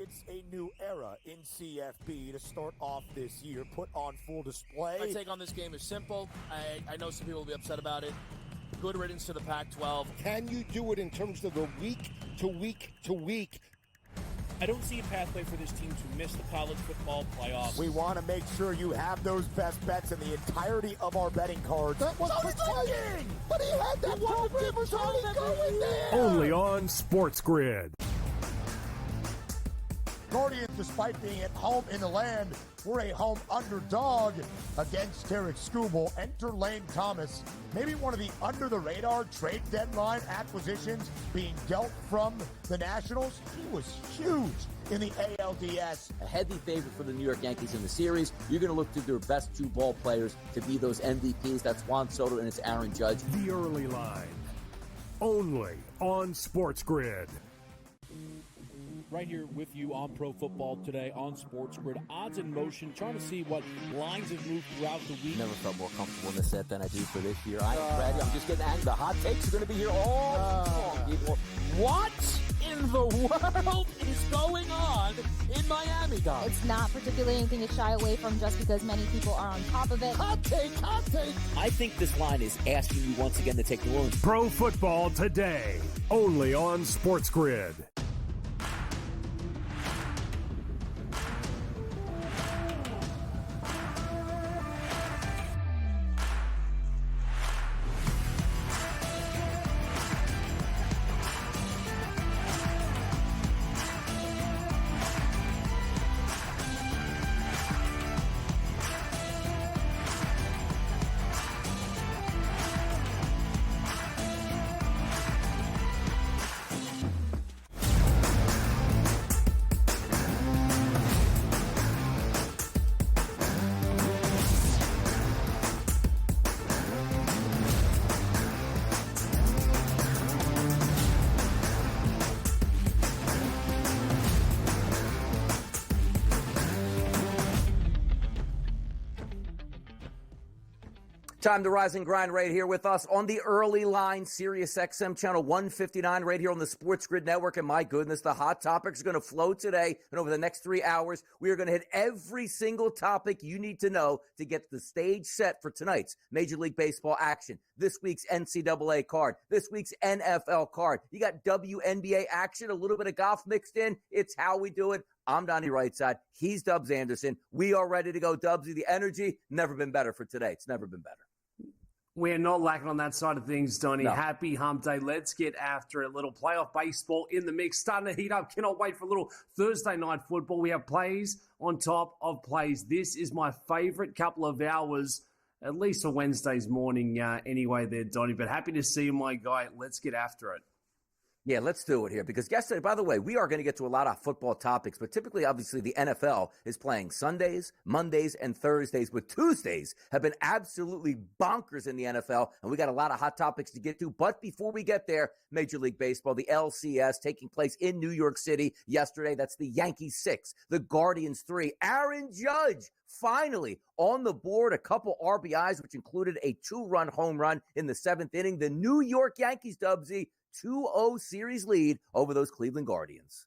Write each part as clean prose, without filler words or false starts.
It's a new era in CFB to start off this year, put on full display. My take on this game is simple. I know some people will be upset about it. Good riddance to the Pac-12. Can you do it in terms of the week to week to week? I don't see a pathway for this team to miss the college football playoffs. We want to make sure you have those best bets in the entirety of our betting cards. That was thinking! But he had that program was already going there! Only on SportsGrid. Guardians, despite being at home in the land, were a home underdog against Tarek Skubal. Enter Lane Thomas, maybe one of the under-the-radar trade deadline acquisitions being dealt from the Nationals. He was huge in the ALDS. A heavy favorite for the New York Yankees in the series. You're going to look to their best two ball players to be those MVPs. That's Juan Soto and it's Aaron Judge. The early line. Only on SportsGrid. Right here with you on Pro Football Today on SportsGrid. Odds in motion, trying to see what lines have moved throughout the week. Never felt more comfortable in this set than I do for this year. I am ready. I'm just getting angry. The hot takes are going to be here all long, people. What in the world is going on in Miami, guys? It's not particularly anything to shy away from just because many people are on top of it. Hot take, hot take. I think this line is asking you once again to take New Orleans. Pro Football Today. Only on SportsGrid. Time to rise and grind right here with us on the early line, Sirius XM channel 159 right here on the SportsGrid Network. And my goodness, the hot topics are going to flow today. And over the next 3 hours, we are going to hit every single topic you need to know to get the stage set for tonight's Major League Baseball action. This week's NCAA card, this week's NFL card. You got WNBA action, a little bit of golf mixed in. It's how we do it. I'm Donnie Rightside. He's Dubs Anderson. We are ready to go. Dubsy, the energy, never been better for today. It's never been better. We're not lacking on that side of things, Donnie. No. Happy hump day. Let's get after it. A little playoff baseball in the mix. Starting to heat up. Cannot wait for a little Thursday night football. We have plays on top of plays. This is my favorite couple of hours, at least for Wednesday's morning anyway there, Donnie. But happy to see you, my guy. Let's get after it. Yeah, let's do it here because yesterday, by the way, we are going to get to a lot of football topics, but typically, obviously, the NFL is playing Sundays, Mondays, and Thursdays, but Tuesdays have been absolutely bonkers in the NFL, and we got a lot of hot topics to get to. But before we get there, Major League Baseball, the LCS taking place in New York City yesterday. That's the Yankees 6, the Guardians 3. Aaron Judge finally on the board, a couple RBIs, which included a 2-run home run in the 7th inning. The New York Yankees, Dubsy, 2-0 series lead over those Cleveland Guardians.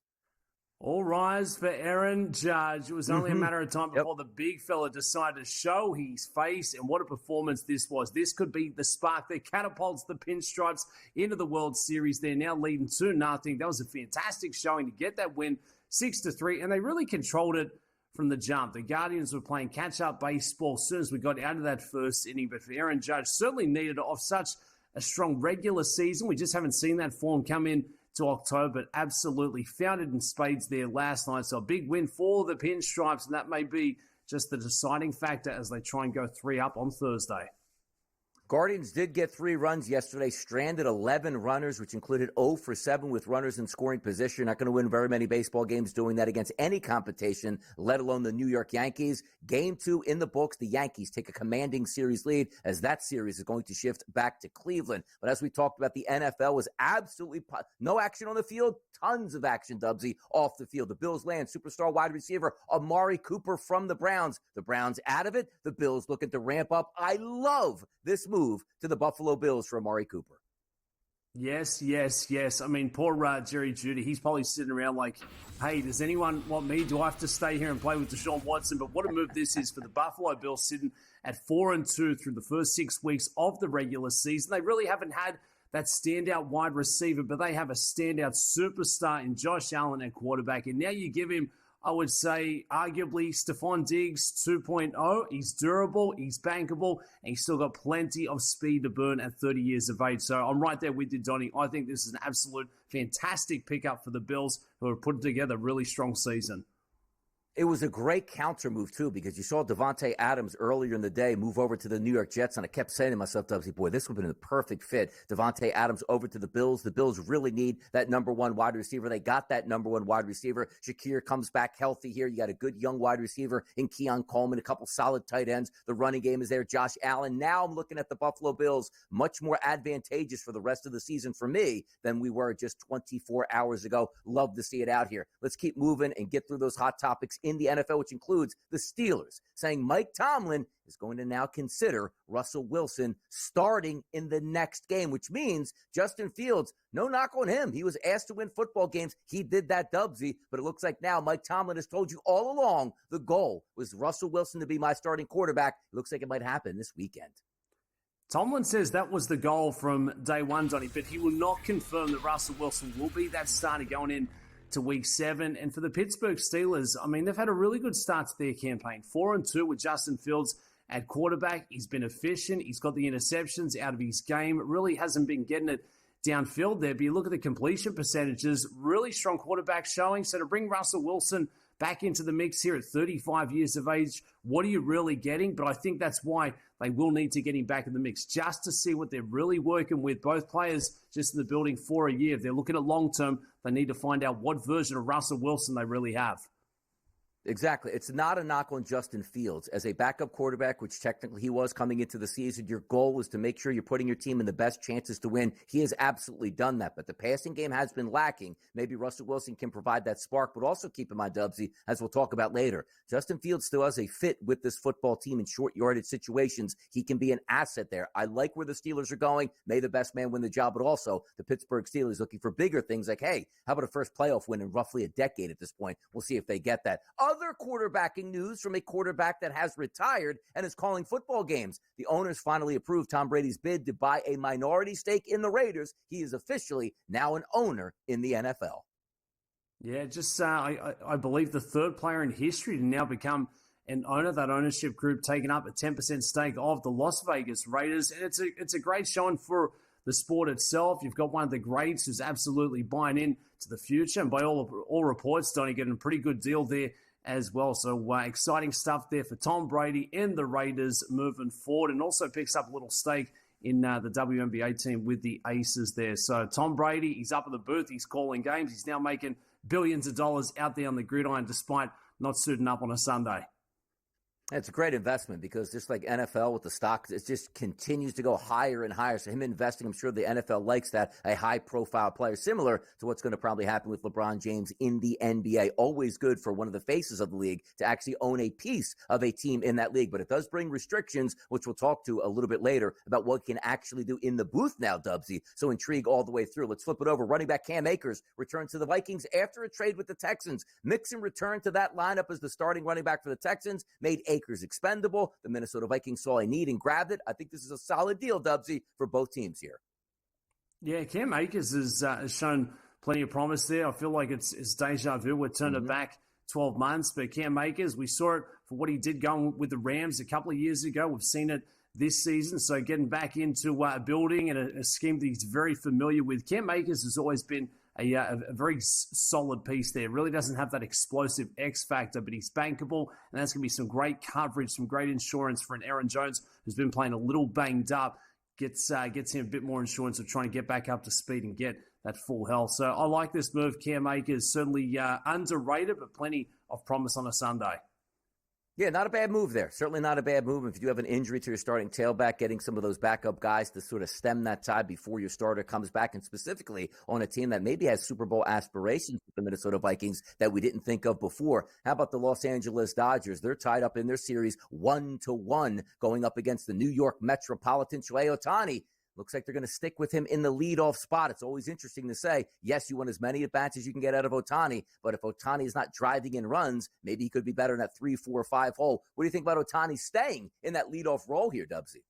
All rise for Aaron Judge. It was only a matter of time before the big fella decided to show his face, and what a performance this was. This could be the spark that catapults the Pinstripes into the World Series. They're now leading 2-0. That was a fantastic showing to get that win 6-3, and they really controlled it from the jump. The Guardians were playing catch-up baseball as soon as we got out of that first inning, but for Aaron Judge, certainly needed off such a strong regular season. We just haven't seen that form come in to October, but absolutely found it in spades there last night. So a big win for the Pinstripes, and that may be just the deciding factor as they try and go 3 up on Thursday. Guardians did get 3 runs yesterday, stranded 11 runners, which included 0 for 7 with runners in scoring position. Not going to win very many baseball games doing that against any competition, let alone the New York Yankees. Game 2 in the books. The Yankees take a commanding series lead as that series is going to shift back to Cleveland. But as we talked about, the NFL was absolutely no action on the field, tons of action, Dubsy, off the field. The Bills land superstar wide receiver Amari Cooper from the Browns. The Browns out of it. The Bills looking to ramp up. I love this move to the Buffalo Bills for Amari Cooper. Yes, yes, yes. I mean, poor Jerry Jeudy, he's probably sitting around like, hey, does anyone want me? Do I have to stay here and play with Deshaun Watson? But what a move this is for the Buffalo Bills, sitting at 4-2 through the first 6 weeks of the regular season. They really haven't had that standout wide receiver, but they have a standout superstar in Josh Allen at quarterback. And now you give him, I would say, arguably Stephon Diggs 2.0. He's durable, he's bankable, and he's still got plenty of speed to burn at 30 years of age. So I'm right there with you, Donnie. I think this is an absolute fantastic pickup for the Bills, who are putting together a really strong season. It was a great counter move, too, because you saw Devontae Adams earlier in the day move over to the New York Jets, and I kept saying to myself, Dubsy, boy, this would have been the perfect fit. Devontae Adams over to the Bills. The Bills really need that number one wide receiver. They got that number one wide receiver. Shakir comes back healthy here. You got a good young wide receiver in Keon Coleman, a couple solid tight ends. The running game is there. Josh Allen. Now I'm looking at the Buffalo Bills, much more advantageous for the rest of the season for me than we were just 24 hours ago. Love to see it out here. Let's keep moving and get through those hot topics in the NFL, which includes the Steelers, saying Mike Tomlin is going to now consider Russell Wilson starting in the next game, which means Justin Fields, no knock on him. He was asked to win football games. He did that, Dubsy, but it looks like now Mike Tomlin has told you all along the goal was Russell Wilson to be my starting quarterback. It looks like it might happen this weekend. Tomlin says that was the goal from day one, Donnie, but he will not confirm that Russell Wilson will be that starter going in to week 7. And for the Pittsburgh Steelers, I mean, they've had a really good start to their campaign. 4-2 with Justin Fields at quarterback. He's been efficient. He's got the interceptions out of his game. Really hasn't been getting it downfield there. But you look at the completion percentages, really strong quarterback showing. So to bring Russell Wilson back into the mix here at 35 years of age, what are you really getting? But I think that's why they will need to get him back in the mix, just to see what they're really working with. Both players just in the building for a year. If they're looking at long-term, they need to find out what version of Russell Wilson they really have. Exactly. It's not a knock on Justin Fields. As a backup quarterback, which technically he was coming into the season, your goal was to make sure you're putting your team in the best chances to win. He has absolutely done that, but the passing game has been lacking. Maybe Russell Wilson can provide that spark, but also keep in mind, Dubsy, as we'll talk about later, Justin Fields still has a fit with this football team in short yardage situations. He can be an asset there. I like where the Steelers are going. May the best man win the job, but also the Pittsburgh Steelers looking for bigger things like, hey, how about a first playoff win in roughly a decade at this point? We'll see if they get that. Other quarterbacking news from a quarterback that has retired and is calling football games. The owners finally approved Tom Brady's bid to buy a minority stake in the Raiders. He is officially now an owner in the NFL. Yeah, just I believe the third player in history to now become an owner. That ownership group taking up a 10% stake of the Las Vegas Raiders. And it's a great showing for the sport itself. You've got one of the greats who's absolutely buying in to the future. And by all reports, Donnie getting a pretty good deal there as well. So exciting stuff there for Tom Brady and the Raiders moving forward, and also picks up a little stake in the WNBA team with the Aces there. So Tom Brady, he's up in the booth. He's calling games. He's now making billions of dollars out there on the gridiron despite not suiting up on a Sunday. It's a great investment because just like NFL with the stocks, it just continues to go higher and higher. So him investing, I'm sure the NFL likes that, a high-profile player, similar to what's going to probably happen with LeBron James in the NBA. Always good for one of the faces of the league to actually own a piece of a team in that league. But it does bring restrictions, which we'll talk to a little bit later about what he can actually do in the booth now, Dubsy. So intrigue all the way through. Let's flip it over. Running back Cam Akers returns to the Vikings after a trade with the Texans. Mixon returned to that lineup as the starting running back for the Texans, made Akers expendable. The Minnesota Vikings saw a need and grabbed it. I think this is a solid deal, Dubsy, for both teams here. Yeah, Cam Akers has shown plenty of promise there. I feel like it's deja vu. We're turning it back 12 months, but Cam Akers, we saw it for what he did going with the Rams a couple of years ago. We've seen it this season. So getting back into a building and a scheme that he's very familiar with. Cam Akers has always been a very solid piece there. Really doesn't have that explosive X factor, but he's bankable, and that's going to be some great coverage, some great insurance for an Aaron Jones who's been playing a little banged up. Gets him a bit more insurance of trying to get back up to speed and get that full health. So I like this move. Cam Akers certainly underrated, but plenty of promise on a Sunday. Yeah, not a bad move there. Certainly not a bad move. If you do have an injury to your starting tailback, getting some of those backup guys to sort of stem that tide before your starter comes back, and specifically on a team that maybe has Super Bowl aspirations with the Minnesota Vikings that we didn't think of before. How about the Los Angeles Dodgers? They're tied up in their series 1-1 going up against the New York Metropolitan. Shohei Ohtani Looks like they're going to stick with him in the leadoff spot. It's always interesting to say, yes, you want as many at-bats as you can get out of Ohtani, but if Ohtani is not driving in runs, maybe he could be better in that 3, 4, 5 hole. What do you think about Ohtani staying in that leadoff role here, Dubsy?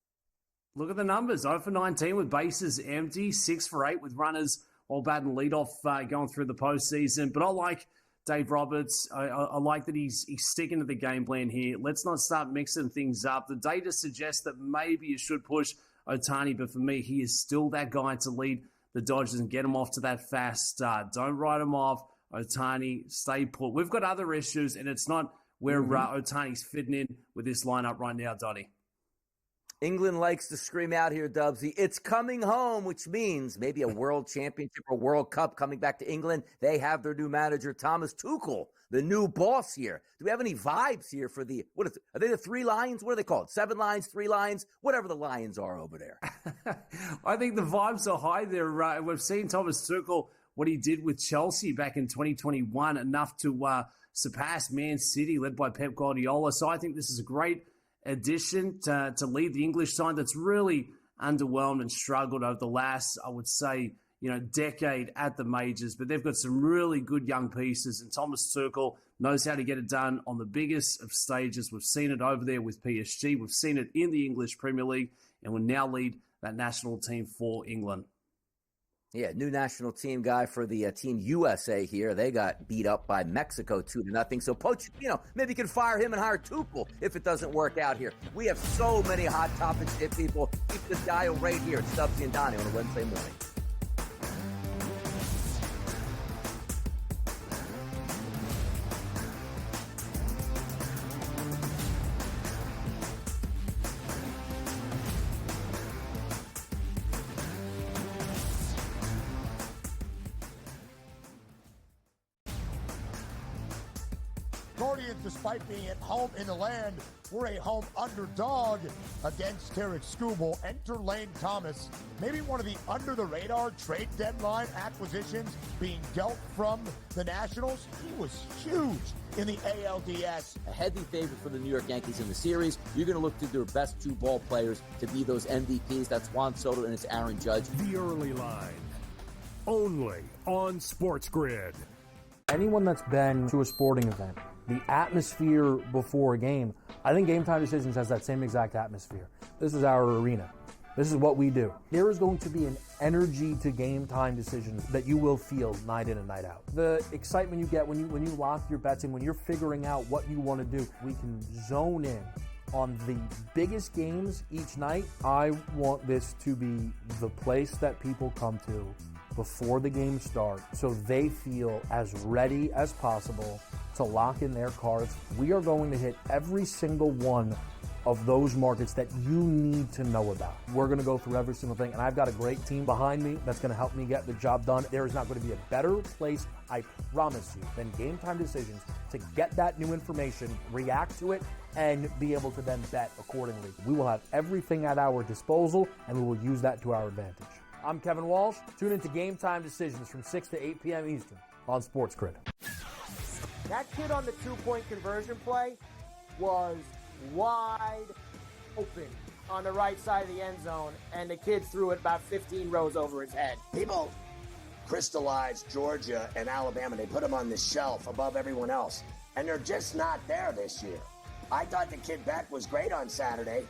Look at the numbers. 0 for 19 with bases empty, 6 for 8 with runners all batting leadoff going through the postseason. But I like Dave Roberts. I like that he's sticking to the game plan here. Let's not start mixing things up. The data suggests that maybe you should push Ohtani, but for me, he is still that guy to lead the Dodgers and get him off to that fast start. Don't write him off. Ohtani, stay put. We've got other issues, and it's not where Ohtani's fitting in with this lineup right now, Donnie. England likes to scream out here, Dubsy, it's coming home, which means maybe a world championship or World Cup coming back to England. They have their new manager, Thomas Tuchel, the new boss here. Do we have any vibes here for are they the 3 Lions? What are they called? 7 Lions, 3 Lions, whatever the Lions are over there. I think the vibes are high there. We've seen Thomas Tuchel, what he did with Chelsea back in 2021, enough to surpass Man City, led by Pep Guardiola. So I think this is a great addition to lead the English side that's really underwhelmed and struggled over the last, I would say, decade at the majors. But they've got some really good young pieces, and Thomas Tuchel knows how to get it done on the biggest of stages. We've seen it over there with PSG. We've seen it in the English Premier League, and will now lead that national team for England. Yeah, new national team guy for the Team USA here. They got beat up by Mexico 2-0. So, maybe you can fire him and hire Tuchel if it doesn't work out here. We have so many hot topics here, people. Keep the dial right here. It's Dubsy and Donnie on a Wednesday morning. Guardians, despite being at home in the land, were a home underdog against Tarek Skubal. Enter Lane Thomas, maybe one of the under-the-radar trade deadline acquisitions being dealt from the Nationals. He was huge in the ALDS. A heavy favorite for the New York Yankees in the series. You're going to look to their best 2 ball players to be those MVPs. That's Juan Soto and it's Aaron Judge. The early line, only on SportsGrid. Anyone that's been to a sporting event, the atmosphere before a game, I think Game Time Decisions has that same exact atmosphere. This is our arena. This is what we do. There is going to be an energy to Game Time Decisions that you will feel night in and night out. The excitement you get when you lock your bets in, when you're figuring out what you want to do, we can zone in on the biggest games each night. I want this to be the place that people come to before the game starts so they feel as ready as possible to lock in their cards. We are going to hit every single one of those markets that you need to know about. We're going to go through every single thing, and I've got a great team behind me that's going to help me get the job done. There is not going to be a better place, I promise you, than Game Time Decisions to get that new information, react to it, and be able to then bet accordingly. We will have everything at our disposal, and we will use that to our advantage. I'm Kevin Walsh. Tune into Game Time Decisions from 6 to 8 p.m. Eastern on SportsGrid. That kid on the 2-point conversion play was wide open on the right side of the end zone, and the kid threw it about 15 rows over his head. People crystallized Georgia and Alabama. They put them on the shelf above everyone else, and they're just not there this year. I thought the kid Beck was great on Saturday,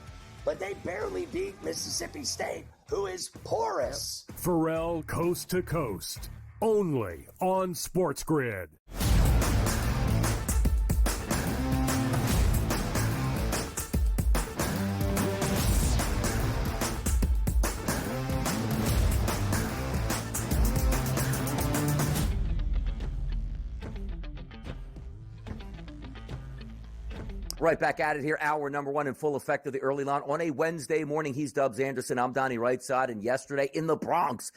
but they barely beat Mississippi State, who is porous. Pharrell Coast to Coast, only on SportsGrid. Right back at it here, hour number 1 in full effect of the early line on a Wednesday morning. He's Dubs Anderson. I'm Donnie Rightside. And yesterday in the Bronx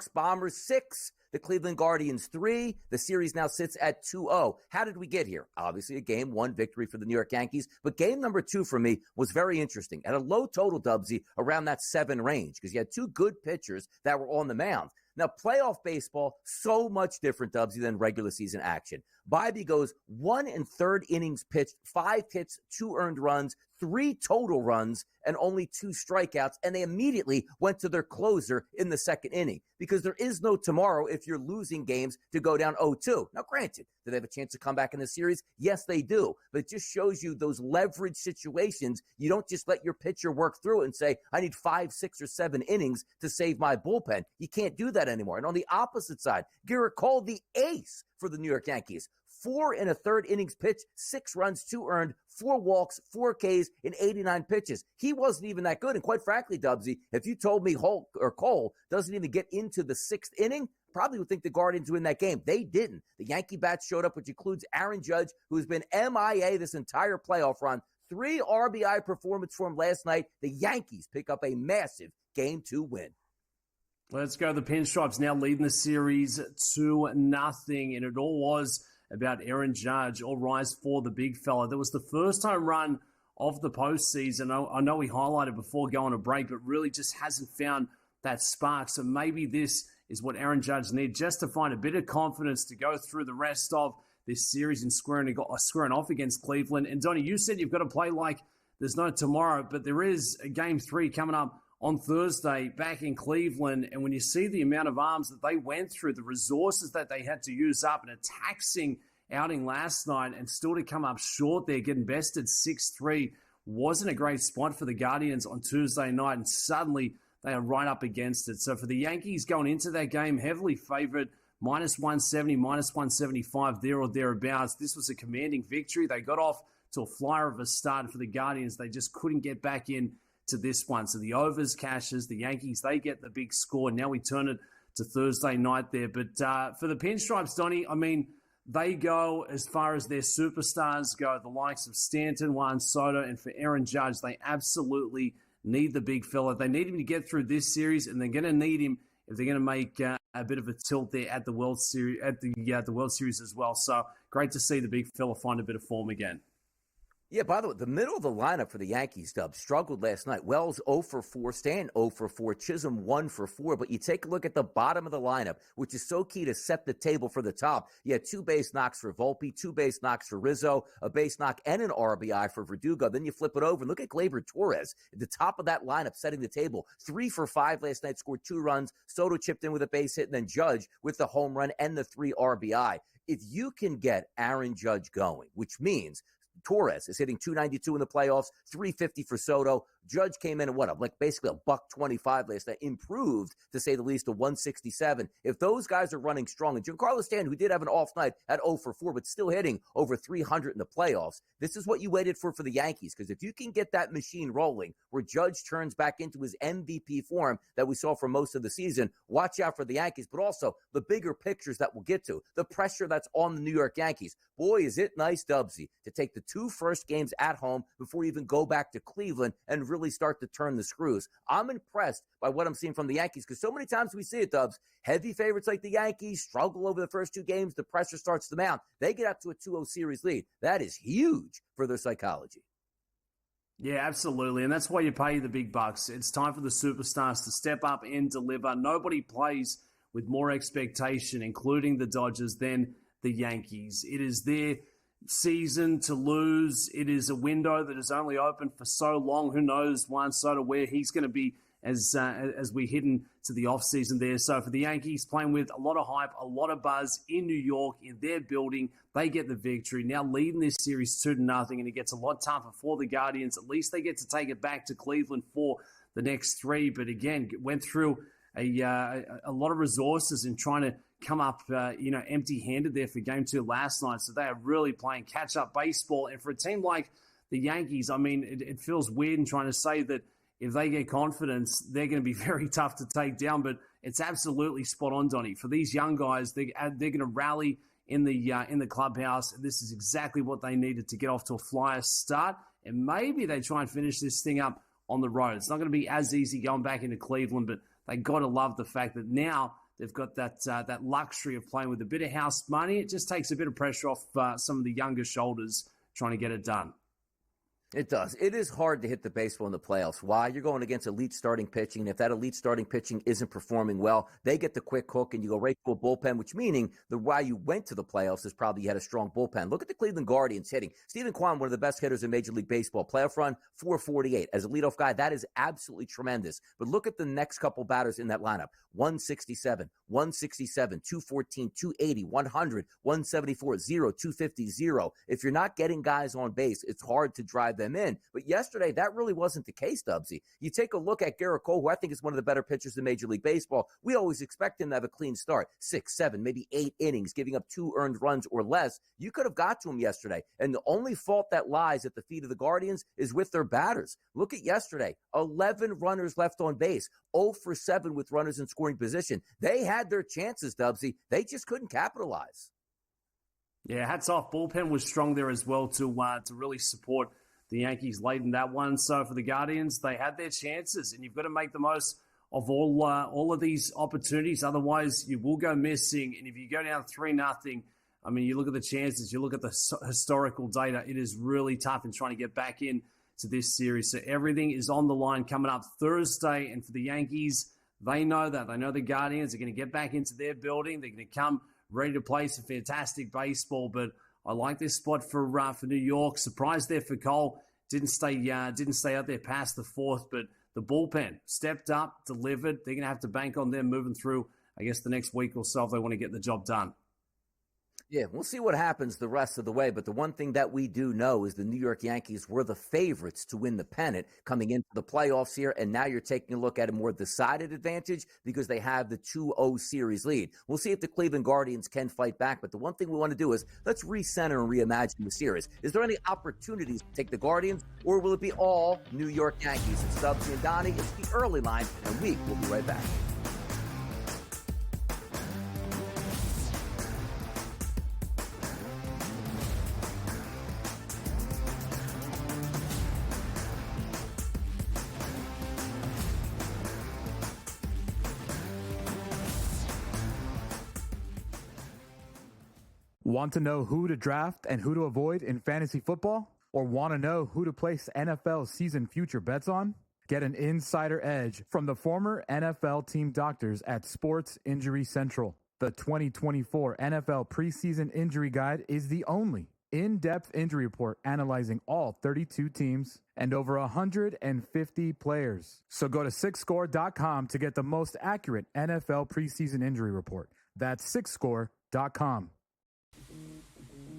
Bombers 6, the Cleveland Guardians 3. The series now sits at 2-0. How did we get here? Obviously a game 1 victory for the New York Yankees, but game number 2 for me was very interesting. At a low total, Dubsy, around that 7 range, because you had 2 good pitchers that were on the mound. Now, playoff baseball, so much different, Dubsy, than regular season action. Bibee goes 1 1/3 innings pitched, 5 hits, 2 earned runs, 3 total runs and only 2 strikeouts, and they immediately went to their closer in the second inning because there is no tomorrow if you're losing games to go down 0-2. Now, granted, do they have a chance to come back in the series? Yes, they do, but it just shows you those leverage situations. You don't just let your pitcher work through it and say, I need 5, 6, or 7 innings to save my bullpen. You can't do that anymore. And on the opposite side, Garrett Cole, the ace for the New York Yankees, 4 in a third innings pitch, 6 runs, 2 earned, 4 walks, 4 Ks in 89 pitches. He wasn't even that good. And quite frankly, Dubsy, if you told me Hulk or Cole doesn't even get into the 6th inning, probably would think the Guardians win that game. They didn't. The Yankee bats showed up, which includes Aaron Judge, who's been MIA this entire playoff run. 3 RBI performance for him last night. The Yankees pick up a massive Game 2 win. Let's go. The Pinstripes now leading the series 2-0, and it all was about Aaron Judge, all rise for the big fella. That was the first home run of the postseason. I know we highlighted before going to break, but really just hasn't found that spark. So maybe this is what Aaron Judge needs just to find a bit of confidence to go through the rest of this series and squaring off against Cleveland. And Donnie, you said you've got to play like there's no tomorrow, but there is a Game 3 coming up on Thursday back in Cleveland. And when you see the amount of arms that they went through, the resources that they had to use up, in a taxing outing last night, and still to come up short there, getting bested 6-3, wasn't a great spot for the Guardians on Tuesday night. And suddenly they are right up against it. So for the Yankees going into that game, heavily favored, -170, -175 there or thereabouts. This was a commanding victory. They got off to a flyer of a start. For the Guardians, they just couldn't get back in to this one. So the overs cashes, the Yankees, they get the big score. Now we turn it to Thursday night there. But for the Pinstripes, Donnie, I mean, they go as far as their superstars go, the likes of Stanton, Juan Soto, and for Aaron Judge, they absolutely need the big fella. They need him to get through this series, and they're going to need him if they're going to make a bit of a tilt there at the World Series, the World Series as well. So great to see the big fella find a bit of form again. Yeah, by the way, the middle of the lineup for the Yankees, Dub, struggled last night. Wells 0 for 4, Stan 0 for 4, Chisholm 1 for 4. But you take a look at the bottom of the lineup, which is so key to set the table for the top. You had 2 base knocks for Volpe, 2 base knocks for Rizzo, a base knock and an RBI for Verdugo. Then you flip it over and look at Gleyber Torres at the top of that lineup, setting the table. 3 for 5 last night, scored 2 runs. Soto chipped in with a base hit, and then Judge with the home run and the 3 RBI. If you can get Aaron Judge going, which means Torres is hitting .292 in the playoffs, .350 for Soto. Judge came in at basically $125 last night, improved to say the least to 167. If those guys are running strong, and Giancarlo Stanton, who did have an off night at 0 for 4, but still hitting over 300 in the playoffs, this is what you waited for the Yankees. Because if you can get that machine rolling, where Judge turns back into his MVP form that we saw for most of the season, watch out for the Yankees, but also the bigger pictures that we'll get to, the pressure that's on the New York Yankees. Boy, is it nice, Dubsy, to take the 2 first games at home before you even go back to Cleveland and really start to turn the screws. I'm impressed by what I'm seeing from the Yankees, because so many times we see it, Dubs, heavy favorites like the Yankees struggle over the first 2 games, the pressure starts to mount. They get up to a 2-0 series lead. That is huge for their psychology. Yeah, absolutely. And that's why you pay the big bucks. It's time for the superstars to step up and deliver. Nobody plays with more expectation, including the Dodgers, than the Yankees. It is their season to lose. It is a window that is only open for so long. Who knows, Juan Soto, where he's going to be as we head into the offseason there. So for the Yankees, playing with a lot of hype, a lot of buzz in New York, in their building, they get the victory. Now leading this series 2-0, and it gets a lot tougher for the Guardians. At least they get to take it back to Cleveland for the next 3. But again, went through a lot of resources in trying to come up, empty-handed there for Game 2 last night. So they are really playing catch-up baseball. And for a team like the Yankees, I mean, it feels weird in trying to say that if they get confidence, they're going to be very tough to take down. But it's absolutely spot on, Donnie. For these young guys, they're going to rally in the clubhouse. This is exactly what they needed to get off to a flyer start. And maybe they try and finish this thing up on the road. It's not going to be as easy going back into Cleveland, but they got to love the fact that now they've got that luxury of playing with a bit of house money. It just takes a bit of pressure off some of the younger shoulders trying to get it done. It does. It is hard to hit the baseball in the playoffs. Why? You're going against elite starting pitching. And if that elite starting pitching isn't performing well, they get the quick hook and you go right to a bullpen, which meaning the why you went to the playoffs is probably you had a strong bullpen. Look at the Cleveland Guardians hitting. Stephen Kwan, one of the best hitters in Major League Baseball. Playoff run, 448. As a leadoff guy, that is absolutely tremendous. But look at the next couple batters in that lineup. 167, 167, 214, 280, 100, 174, 0, 250, 0. If you're not getting guys on base, it's hard to drive them in. But yesterday, that really wasn't the case, Dubsy. You take a look at Garrett Cole, who I think is one of the better pitchers in Major League Baseball. We always expect him to have a clean start. 6, 7, maybe 8 innings, giving up 2 earned runs or less. You could have got to him yesterday. And the only fault that lies at the feet of the Guardians is with their batters. Look at yesterday. 11 runners left on base. 0 for 7 with runners in scoring position. They had their chances, Dubsy. They just couldn't capitalize. Yeah, hats off. Bullpen was strong there as well to really support the Yankees late in that one. So for the Guardians, they had their chances, and you've got to make the most of all of these opportunities. Otherwise, you will go missing. And if you go down 3-0, I mean, you look at the chances, you look at the historical data, it is really tough in trying to get back in to this series. So everything is on the line coming up Thursday. And for the Yankees, they know that. They know the Guardians are going to get back into their building. They're going to come ready to play some fantastic baseball. But I like this spot for New York. Surprised there for Cole. Didn't stay out there past the 4th, but the bullpen stepped up, delivered. They're going to have to bank on them moving through, I guess, the next week or so if they want to get the job done. Yeah, we'll see what happens the rest of the way. But the one thing that we do know is the New York Yankees were the favorites to win the pennant coming into the playoffs here. And now you're taking a look at a more decided advantage because they have the 2-0 series lead. We'll see if the Cleveland Guardians can fight back. But the one thing we want to do is let's recenter and reimagine the series. Is there any opportunities to take the Guardians, or will it be all New York Yankees? It's Dubsy and Donnie. It's the early line, and we will be right back. Want to know who to draft and who to avoid in fantasy football? Or want to know who to place NFL season future bets on? Get an insider edge from the former NFL team doctors at Sports Injury Central. The 2024 NFL preseason injury guide is the only in-depth injury report analyzing all 32 teams and over 150 players. So go to sixscore.com to get the most accurate NFL preseason injury report. That's sixscore.com.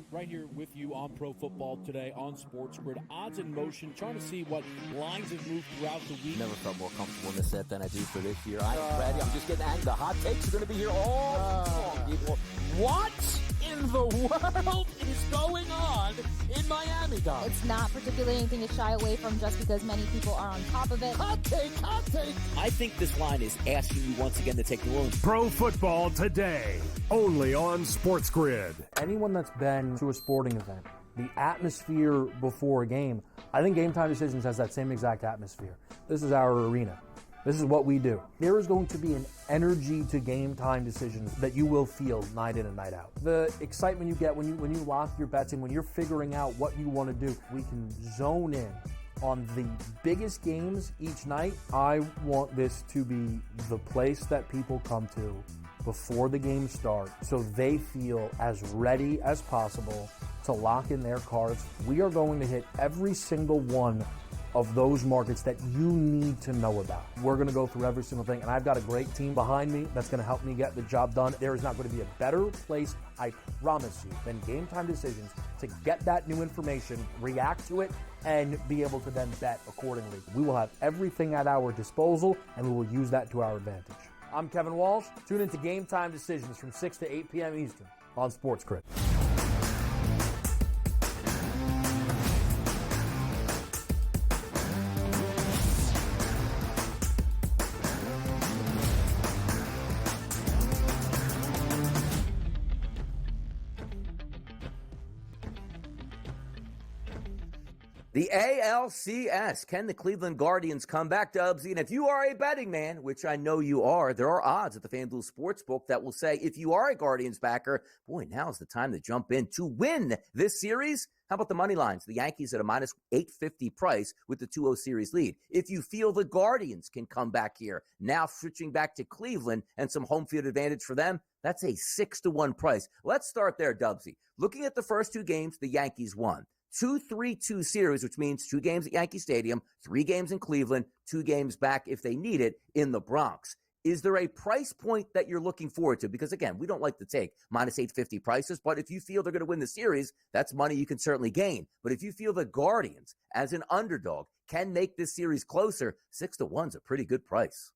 Right here with you on Pro Football Today on SportsGrid. Odds in motion, trying to see what lines have moved throughout the week. Never felt more comfortable in this set than I do for this year. I am ready. I'm just getting angry. The hot takes are going to be here all long, people. What in the world is going on in Miami, Don? It's not particularly anything to shy away from just because many people are on top of it. Hot take, hot take. I think this line is asking you once again to take the room. Pro Football Today, only on SportsGrid. Anyone that's been to a sporting event, the atmosphere before a game, I think Game Time Decisions has that same exact atmosphere. This is our arena. This is what we do. There is going to be an energy to Game Time Decisions that you will feel night in and night out. The excitement you get when you lock your bets in, when you're figuring out what you want to do, we can zone in on the biggest games each night. I want this to be the place that people come to before the game starts so they feel as ready as possible to lock in their cards. We are going to hit every single one of those markets that you need to know about. We're going to go through every single thing, and I've got a great team behind me that's going to help me get the job done. There is not going to be a better place, I promise you, than Game Time Decisions to get that new information, react to it, and be able to then bet accordingly. We will have everything at our disposal, and we will use that to our advantage. I'm Kevin Walsh. Tune into Game Time Decisions from 6 to 8 p.m. Eastern on SportsGrid. The ALCS. Can the Cleveland Guardians come back, Dubsy? And if you are a betting man, which I know you are, there are odds at the FanDuel Sportsbook that will say if you are a Guardians backer, boy, now's the time to jump in to win this series. How about the money lines? The Yankees at a minus 850 price with the 2-0 series lead. If you feel the Guardians can come back here, now switching back to Cleveland and some home field advantage for them, that's a 6-1 price. Let's start there, Dubsy. Looking at the first two games, the Yankees won. 2-3-2 series, which means 2 games at Yankee Stadium, 3 games in Cleveland, 2 games back if they need it in the Bronx. Is there a price point that you're looking forward to? Because, again, we don't like to take minus 850 prices, but if you feel they're going to win the series, that's money you can certainly gain. But if you feel the Guardians, as an underdog, can make this series closer, 6-1 is a pretty good price.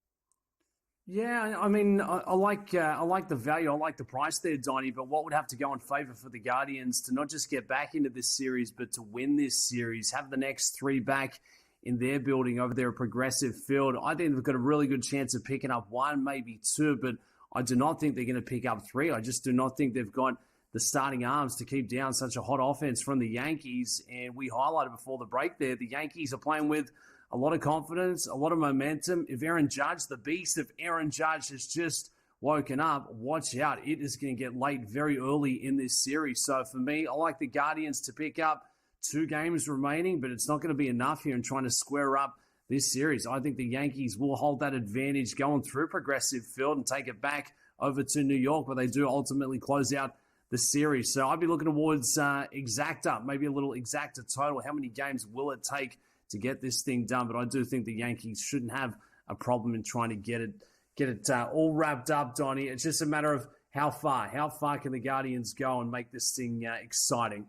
Yeah, I mean, I like the value. I like the price there, Donnie. But what would have to go in favor for the Guardians to not just get back into this series, but to win this series, have the next 3 back in their building over there, a Progressive Field? I think they've got a really good chance of picking up 1, maybe 2, but I do not think they're going to pick up 3. I just do not think they've got the starting arms to keep down such a hot offense from the Yankees. And we highlighted before the break there, the Yankees are playing with a lot of confidence, a lot of momentum. If Aaron Judge, the beast of Aaron Judge, has just woken up, watch out. It is going to get late very early in this series. So for me, I like the Guardians to pick up 2 games remaining, but it's not going to be enough here in trying to square up this series. I think the Yankees will hold that advantage going through Progressive Field and take it back over to New York, where they do ultimately close out the series. So I'd be looking towards exacta, maybe a little exacta total. How many games will it take to get this thing done? But I do think the Yankees shouldn't have a problem in trying to get it all wrapped up, Donnie. It's just a matter of how far can the Guardians go and make this thing exciting.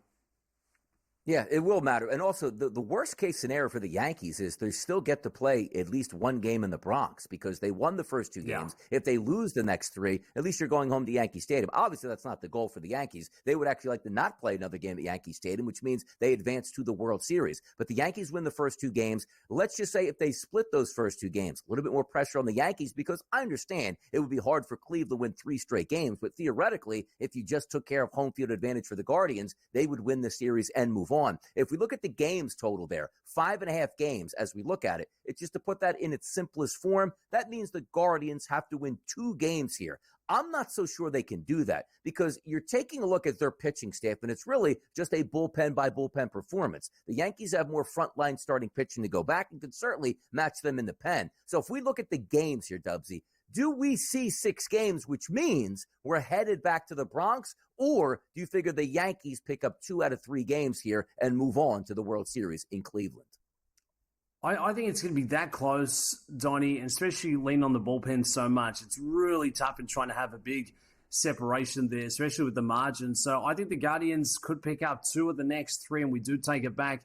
Yeah, it will matter. And also, the worst case scenario for the Yankees is they still get to play at least 1 game in the Bronx because they won the first 2 games. If they lose the next 3, at least you're going home to Yankee Stadium. Obviously, that's not the goal for the Yankees. They would actually like to not play another game at Yankee Stadium, which means they advance to the World Series. But the Yankees win the first 2 games. Let's just say if they split those first 2 games, a little bit more pressure on the Yankees because I understand it would be hard for Cleveland to win 3 straight games. But theoretically, if you just took care of home field advantage for the Guardians, they would win the series and move on. If we look at the games total there, 5.5 games as we look at it, it's just to put that in its simplest form, that means the Guardians have to win 2 games here. I'm not so sure they can do that because you're taking a look at their pitching staff, and it's really just a bullpen by bullpen performance. The Yankees have more frontline starting pitching to go back and can certainly match them in the pen. So if we look at the games here, Dubsy, do we see 6 games, which means we're headed back to the Bronx, or do you figure the Yankees pick up 2 out of 3 games here and move on to the World Series in Cleveland? I think it's going to be that close, Donnie, and especially lean on the bullpen so much. It's really tough in trying to have a big separation there, especially with the margin. So I think the Guardians could pick up 2 of the next 3, and we do take it back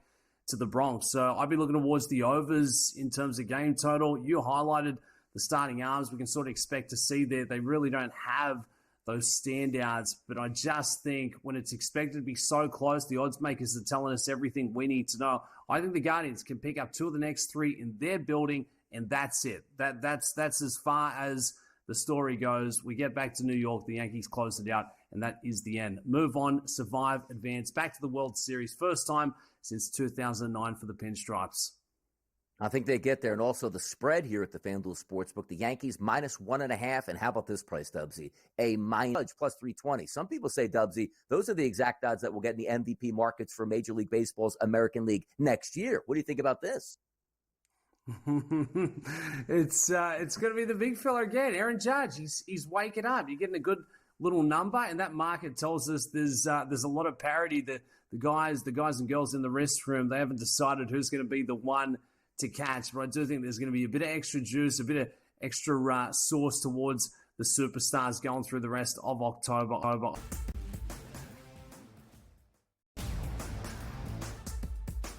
to the Bronx. So I'd be looking towards the overs in terms of game total. You highlighted the starting arms we can sort of expect to see there. They really don't have those standouts, but I just think when it's expected to be so close, the odds makers are telling us everything we need to know. I think the Guardians can pick up 2 of the next 3 in their building, and that's it. That's as far as the story goes. We get back to New York, the Yankees close it out, and that is the end. Move on, survive, advance, back to the World Series. First time since 2009 for the Pinstripes. I think they get there. And also the spread here at the FanDuel Sportsbook, the Yankees minus 1.5. And how about this price, Dubsy? A minus plus 320. Some people say, Dubsy, those are the exact odds that will get in the MVP markets for Major League Baseball's American League next year. What do you think about this? It's going to be the big fella again. Aaron Judge, he's waking up. You're getting a good little number, and that market tells us there's a lot of parity. The guys and girls in the restroom, they haven't decided who's going to be the one to catch, but I do think there's going to be a bit of extra juice, a bit of extra sauce towards the superstars going through the rest of October.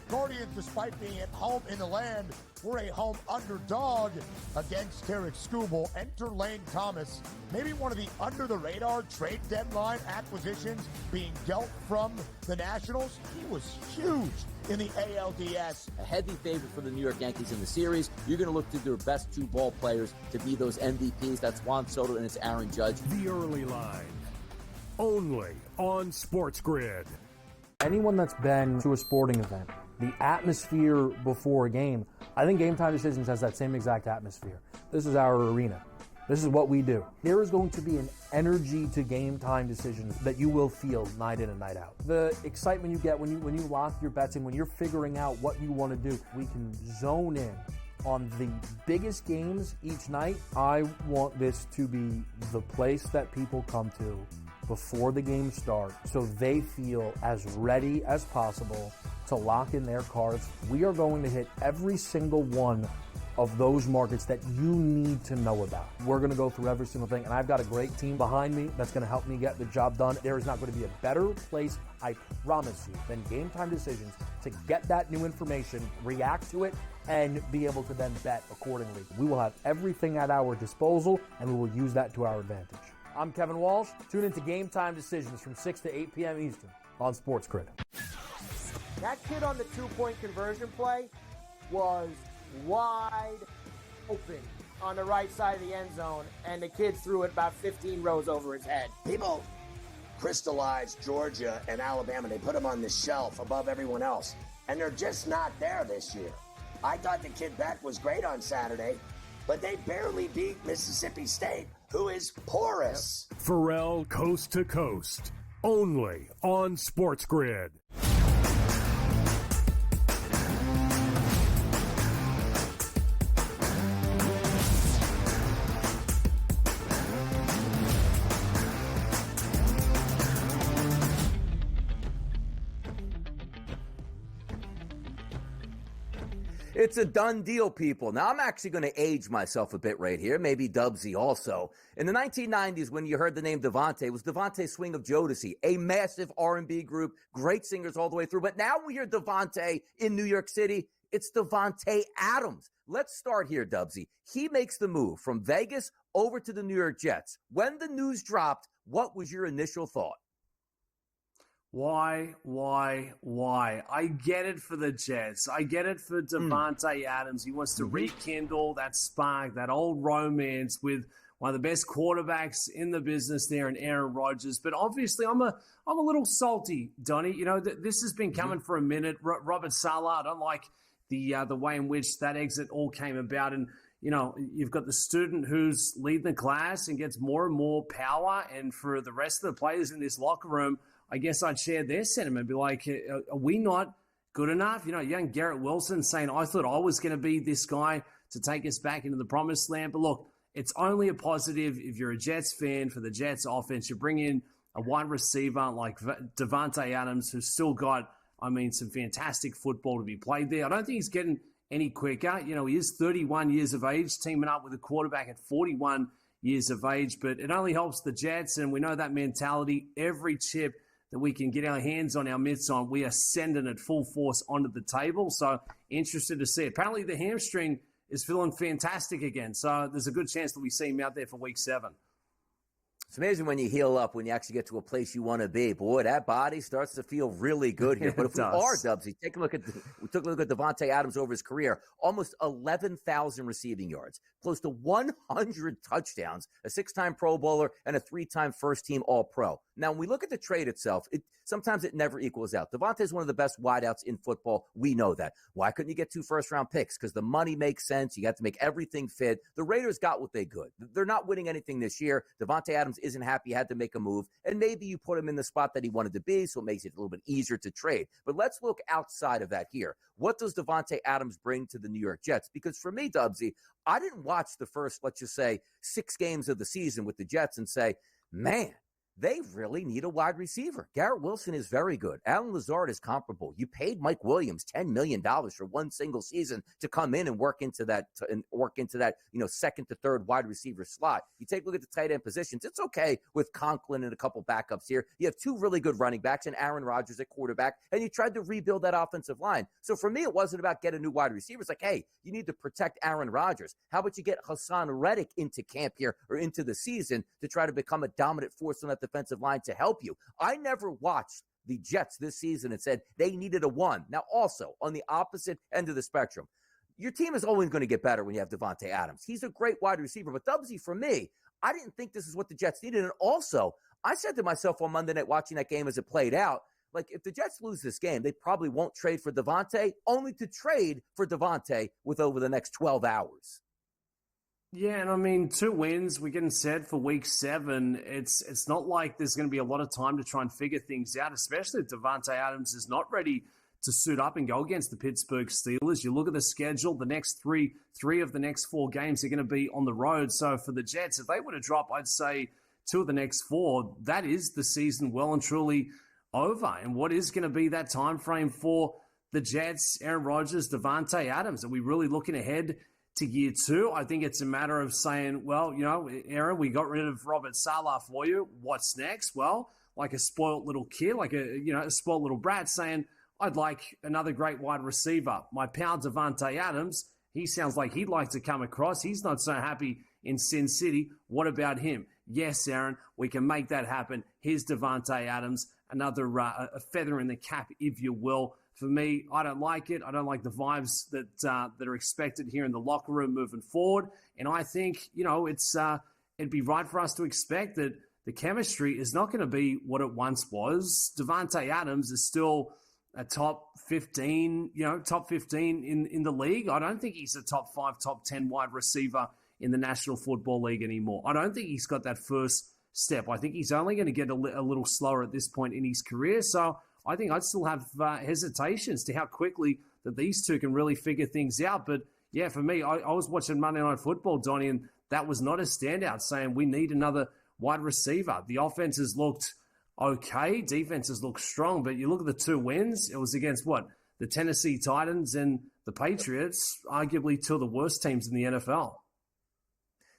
Guardians, despite being at home in the land, were a home underdog against Tarek Skubal. Enter Lane Thomas, maybe one of the under-the-radar trade deadline acquisitions being dealt from the Nationals. He was huge in the ALDS. A heavy favorite for the New York Yankees in the series. You're going to look to their best 2 ball players to be those MVPs. That's Juan Soto and it's Aaron Judge. The early line, only on SportsGrid. Anyone that's been to a sporting event, the atmosphere before a game, I think Game Time Decisions has that same exact atmosphere. This is our arena. This is what we do. There is going to be an energy to game time decisions that you will feel night in and night out. The excitement you get when you lock your bets in, when you're figuring out what you want to do, we can zone in on the biggest games each night. I want this to be the place that people come to before the game starts so they feel as ready as possible to lock in their cards. We are going to hit every single one of those markets that you need to know about. We're going to go through every single thing, and I've got a great team behind me that's going to help me get the job done. There is not going to be a better place, I promise you, than Game Time Decisions to get that new information, react to it, and be able to then bet accordingly. We will have everything at our disposal, and we will use that to our advantage. I'm Kevin Walsh. Tune into Game Time Decisions from 6 to 8 p.m. Eastern on SportsGrid. That kid on the two-point conversion play was wide open on the right side of the end zone, and the kid threw it about 15 rows over his head. People crystallized Georgia and Alabama. They put them on the shelf above everyone else, and they're just not there this year. I thought the kid Beck was great on Saturday, but they barely beat Mississippi State, who is porous. Pharrell Coast to Coast, only on SportsGrid. It's a done deal, people. Now, I'm actually going to age myself a bit right here, maybe Dubsy also. In the 1990s, when you heard the name Devontae, it was Devontae Swing of Jodeci, a massive R&B group, great singers all the way through. But now we hear Devontae in New York City, it's Davante Adams. Let's start here, Dubsy. He makes the move from Vegas over to the New York Jets. When the news dropped, what was your initial thought? Why? I get it for the Jets. I get it for Davante Adams. He wants to rekindle that spark, that old romance with one of the best quarterbacks in the business there in Aaron Rodgers. But obviously, I'm a little salty, Donnie. You know, this has been coming for a minute. Robert Saleh, I don't like the way in which that exit all came about. And, you know, you've got the student who's leading the class and gets more and more power. And for the rest of the players in this locker room, I guess I'd share their sentiment, be like, are we not good enough? You know, young Garrett Wilson saying, I thought I was going to be this guy to take us back into the promised land. But look, it's only a positive if you're a Jets fan for the Jets offense. You bring in a wide receiver like Davante Adams, who's still got, some fantastic football to be played there. I don't think he's getting any quicker. You know, he is 31 years of age, teaming up with a quarterback at 41 years of age. But it only helps the Jets, and we know that mentality. Every chip that we can get our hands on, our mitts on, we are sending it full force onto the table. So interested to see. Apparently the hamstring is feeling fantastic again. So there's a good chance that we see him out there for week 7. It's amazing when you heal up, when you actually get to a place you want to be. Boy, that body starts to feel really good here. But if we are, Dubsy, we took a look at Davante Adams over his career. Almost 11,000 receiving yards, close to 100 touchdowns, a 6-time Pro Bowler, and a 3-time first-team All-Pro. Now, when we look at the trade itself, sometimes it never equals out. Davante is one of the best wideouts in football. We know that. Why couldn't you get 2 first-round picks? Because the money makes sense. You got to make everything fit. The Raiders got what they could. They're not winning anything this year. Davante Adams isn't happy. He had to make a move. And maybe you put him in the spot that he wanted to be, so it makes it a little bit easier to trade. But let's look outside of that here. What does Davante Adams bring to the New York Jets? Because for me, Dubsy, I didn't watch the first, let's just say, 6 games of the season with the Jets and say, man, they really need a wide receiver. Garrett Wilson is very good. Alan Lazard is comparable. You paid Mike Williams $10 million for one single season to come in and work into that, second to third wide receiver slot. You take a look at the tight end positions. It's okay with Conklin and a couple backups here. You have 2 really good running backs and Aaron Rodgers at quarterback, and you tried to rebuild that offensive line. So for me, it wasn't about getting a new wide receiver. It's like, hey, you need to protect Aaron Rodgers. How about you get Hassan Reddick into camp here or into the season to try to become a dominant force on that defensive line to help you? I never watched the Jets this season and said they needed a 1. Now, also, on the opposite end of the spectrum, your team is always going to get better when you have Davante Adams. He's a great wide receiver. But Dubsy, for me, I didn't think this is what the Jets needed. And also, I said to myself on Monday night watching that game as it played out, like, if the Jets lose this game, they probably won't trade for Davante, only to trade for Davante with over the next 12 hours. Yeah, and I mean, 2 wins, we're getting set for week 7. It's not like there's going to be a lot of time to try and figure things out, especially if Davante Adams is not ready to suit up and go against the Pittsburgh Steelers. You look at the schedule, the next three of the next 4 games are going to be on the road. So for the Jets, if they were to drop, I'd say 2 of the next 4, that is the season well and truly over. And what is going to be that time frame for the Jets, Aaron Rodgers, Davante Adams? Are we really looking ahead to year 2? I think it's a matter of saying, well, Aaron, we got rid of Robert Saleh for you. What's next? Well, like a spoiled little kid, like a spoiled little brat saying, I'd like another great wide receiver. My pal Davante Adams, he sounds like he'd like to come across. He's not so happy in Sin City. What about him? Yes, Aaron, we can make that happen. Here's Davante Adams, another a feather in the cap, if you will. For me, I don't like it. I don't like the vibes that are expected here in the locker room moving forward. And I think, it'd be right for us to expect that the chemistry is not going to be what it once was. Davante Adams is still a top 15 in the league. I don't think he's a top 5, top 10 wide receiver in the National Football League anymore. I don't think he's got that first step. I think he's only going to get a little slower at this point in his career. So I think I'd still have hesitations to how quickly that these two can really figure things out. But yeah, for me, I was watching Monday Night Football, Donnie, and that was not a standout saying we need another wide receiver. The offense has looked okay. Defense has looked strong. But you look at the 2 wins, it was against the Tennessee Titans and the Patriots, arguably 2 of the worst teams in the NFL.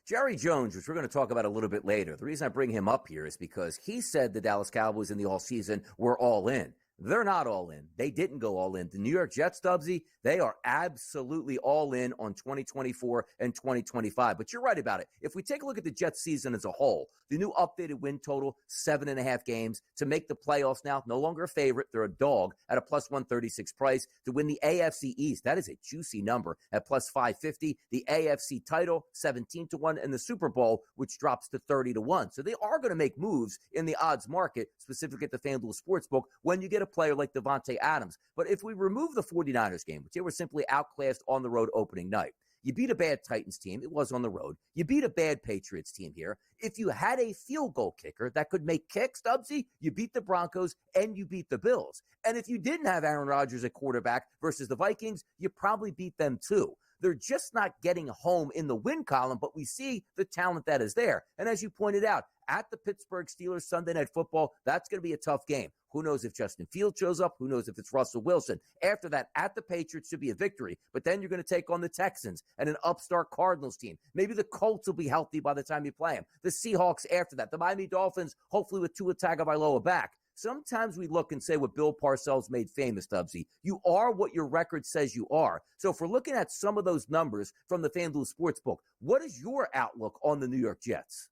Jerry Jones, which we're going to talk about a little bit later, the reason I bring him up here is because he said the Dallas Cowboys in the offseason were all in. They're not all in. They didn't go all in. The New York Jets, Stubbsy, they are absolutely all in on 2024 and 2025. But you're right about it. If we take a look at the Jets season as a whole, the new updated win total, 7.5 games. To make the playoffs now, no longer a favorite. They're a dog at a plus 136 price. To win the AFC East, that is a juicy number at plus 550. The AFC title, 17-1. And the Super Bowl, which drops to 30-1. So they are going to make moves in the odds market, specifically at the FanDuel Sportsbook, when you get a player like Davante Adams. But if we remove the 49ers game, which they were simply outclassed on the road opening night, you beat a bad Titans team. It was on the road. You beat a bad Patriots team here. If you had a field goal kicker that could make kicks, Stubbsy, you beat the Broncos and you beat the Bills. And if you didn't have Aaron Rodgers at quarterback versus the Vikings, you probably beat them too. They're just not getting home in the win column, but we see the talent that is there. And as you pointed out, at the Pittsburgh Steelers Sunday Night Football, that's going to be a tough game. Who knows if Justin Fields shows up? Who knows if it's Russell Wilson? After that, at the Patriots should be a victory. But then you're going to take on the Texans and an upstart Cardinals team. Maybe the Colts will be healthy by the time you play them. The Seahawks after that. The Miami Dolphins, hopefully with Tua Tagovailoa back. Sometimes we look and say what Bill Parcells made famous, Stubbsy. You are what your record says you are. So if we're looking at some of those numbers from the FanDuel Sportsbook, what is your outlook on the New York Jets?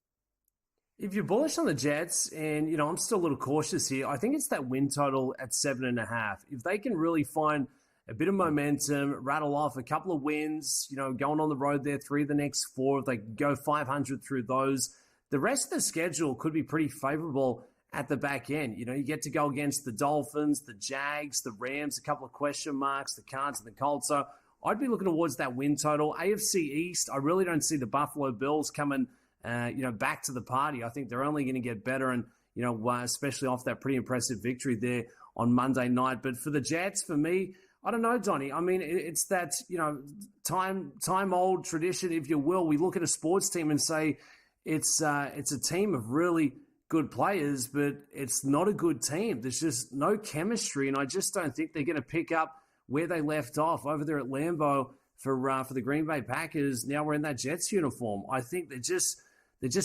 If you're bullish on the Jets, and, I'm still a little cautious here, I think it's that win total at 7.5. If they can really find a bit of momentum, rattle off a couple of wins, going on the road there, 3 of the next 4, if they go 500 through those, the rest of the schedule could be pretty favorable at the back end. You get to go against the Dolphins, the Jags, the Rams, a couple of question marks, the Cards and the Colts. So I'd be looking towards that win total. AFC East, I really don't see the Buffalo Bills coming back to the party. I think they're only going to get better, and especially off that pretty impressive victory there on Monday night. But for the Jets, for me, I don't know, Donnie. I mean, it's that time old tradition, if you will. We look at a sports team and say it's a team of really good players, but it's not a good team. There's just no chemistry, and I just don't think they're going to pick up where they left off over there at Lambeau for the Green Bay Packers. Now we're in that Jets uniform. I think they're just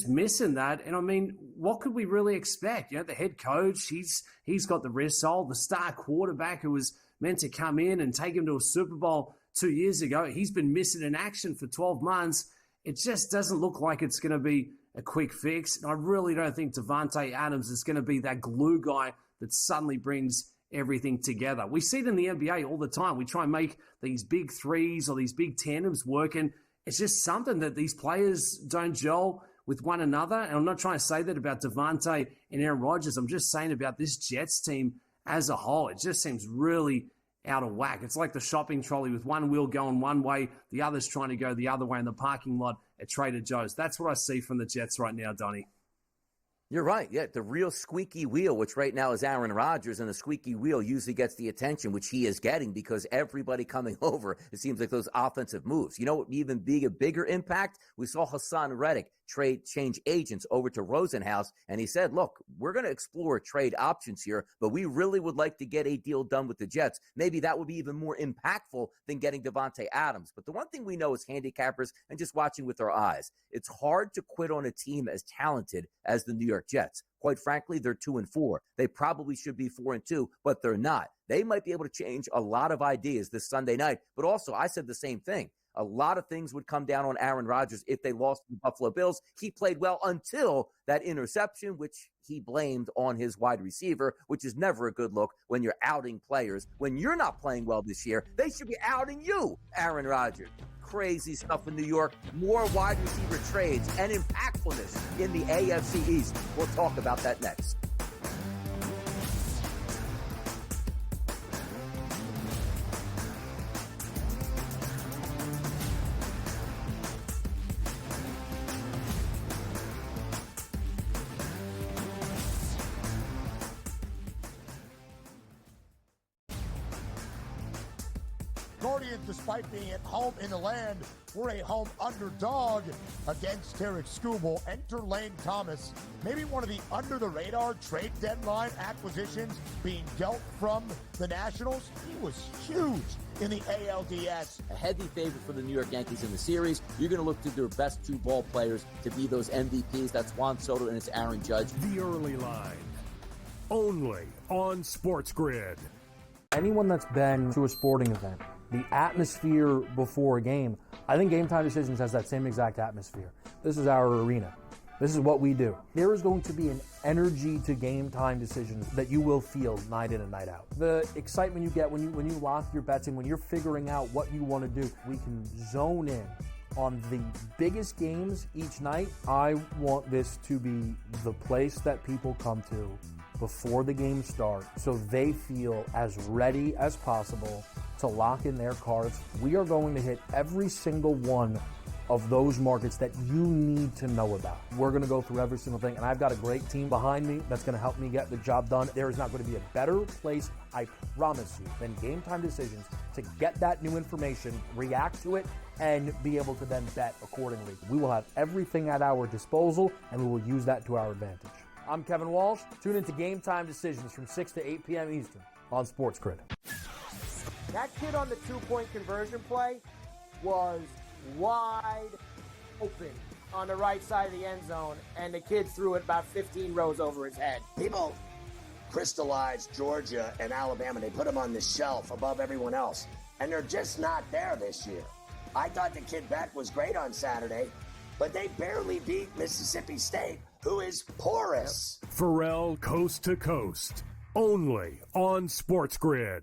missing that. And I mean, what could we really expect? The head coach, he's got the result. The star quarterback who was meant to come in and take him to a Super Bowl 2 years ago, he's been missing in action for 12 months. It just doesn't look like it's going to be a quick fix. And I really don't think Davante Adams is going to be that glue guy that suddenly brings everything together. We see it in the NBA all the time. We try and make these big threes or these big tandems work, and it's just something that these players don't gel with one another. And I'm not trying to say that about Davante and Aaron Rodgers. I'm just saying about this Jets team as a whole. It just seems really out of whack. It's like the shopping trolley with one wheel going one way, the other's trying to go the other way in the parking lot at Trader Joe's. That's what I see from the Jets right now, Donnie. You're right. Yeah, the real squeaky wheel, which right now is Aaron Rodgers, and the squeaky wheel usually gets the attention, which he is getting because everybody coming over, it seems like those offensive moves. You know what would even be a bigger impact? We saw Hassan Reddick change agents over to Rosenhaus, and he said, look, we're going to explore trade options here, but we really would like to get a deal done with the Jets. Maybe that would be even more impactful than getting Davante Adams. But the one thing we know as handicappers and just watching with our eyes, it's hard to quit on a team as talented as the New York Jets. Quite frankly, they're 2-4. They probably should be 4-2, but they're not. They might be able to change a lot of ideas this Sunday night. But also, I said the same thing. A lot of things would come down on Aaron Rodgers if they lost to the Buffalo Bills. He played well until that interception, which he blamed on his wide receiver, which is never a good look when you're outing players. When you're not playing well this year, they should be outing you, Aaron Rodgers. Crazy stuff in New York. More wide receiver trades and impactfulness in the AFC East. We'll talk about that next. Guardians, despite being at home in the land, were a home underdog against Tarek Skubal. Enter Lane Thomas, maybe one of the under-the-radar trade deadline acquisitions being dealt from the Nationals. He was huge in the ALDS. A heavy favorite for the New York Yankees in the series. You're going to look to their best two ball players to be those MVPs. That's Juan Soto and it's Aaron Judge. The Early Line, only on SportsGrid. Anyone that's been to a sporting event, the atmosphere before a game, I think Game Time Decisions has that same exact atmosphere. This is our arena. This is what we do. There is going to be an energy to Game Time Decisions that you will feel night in and night out. The excitement you get when you lock your bets in, when you're figuring out what you want to do, we can zone in on the biggest games each night. I want this to be the place that people come to before the game starts so they feel as ready as possible to lock in their cards. We are going to hit every single one of those markets that you need to know about. We're going to go through every single thing, and I've got a great team behind me that's going to help me get the job done. There is not going to be a better place, I promise you, than Game Time Decisions to get that new information, react to it, and be able to then bet accordingly. We will have everything at our disposal, and we will use that to our advantage. I'm Kevin Walsh. Tune into Game Time Decisions from 6 to 8 p.m. Eastern on SportsGrid. That kid on the two-point conversion play was wide open on the right side of the end zone, and the kid threw it about 15 rows over his head. People crystallized Georgia and Alabama. They put them on the shelf above everyone else, and they're just not there this year. I thought the kid Beck was great on Saturday, but they barely beat Mississippi State, who is porous. Pharrell Coast to Coast, only on SportsGrid.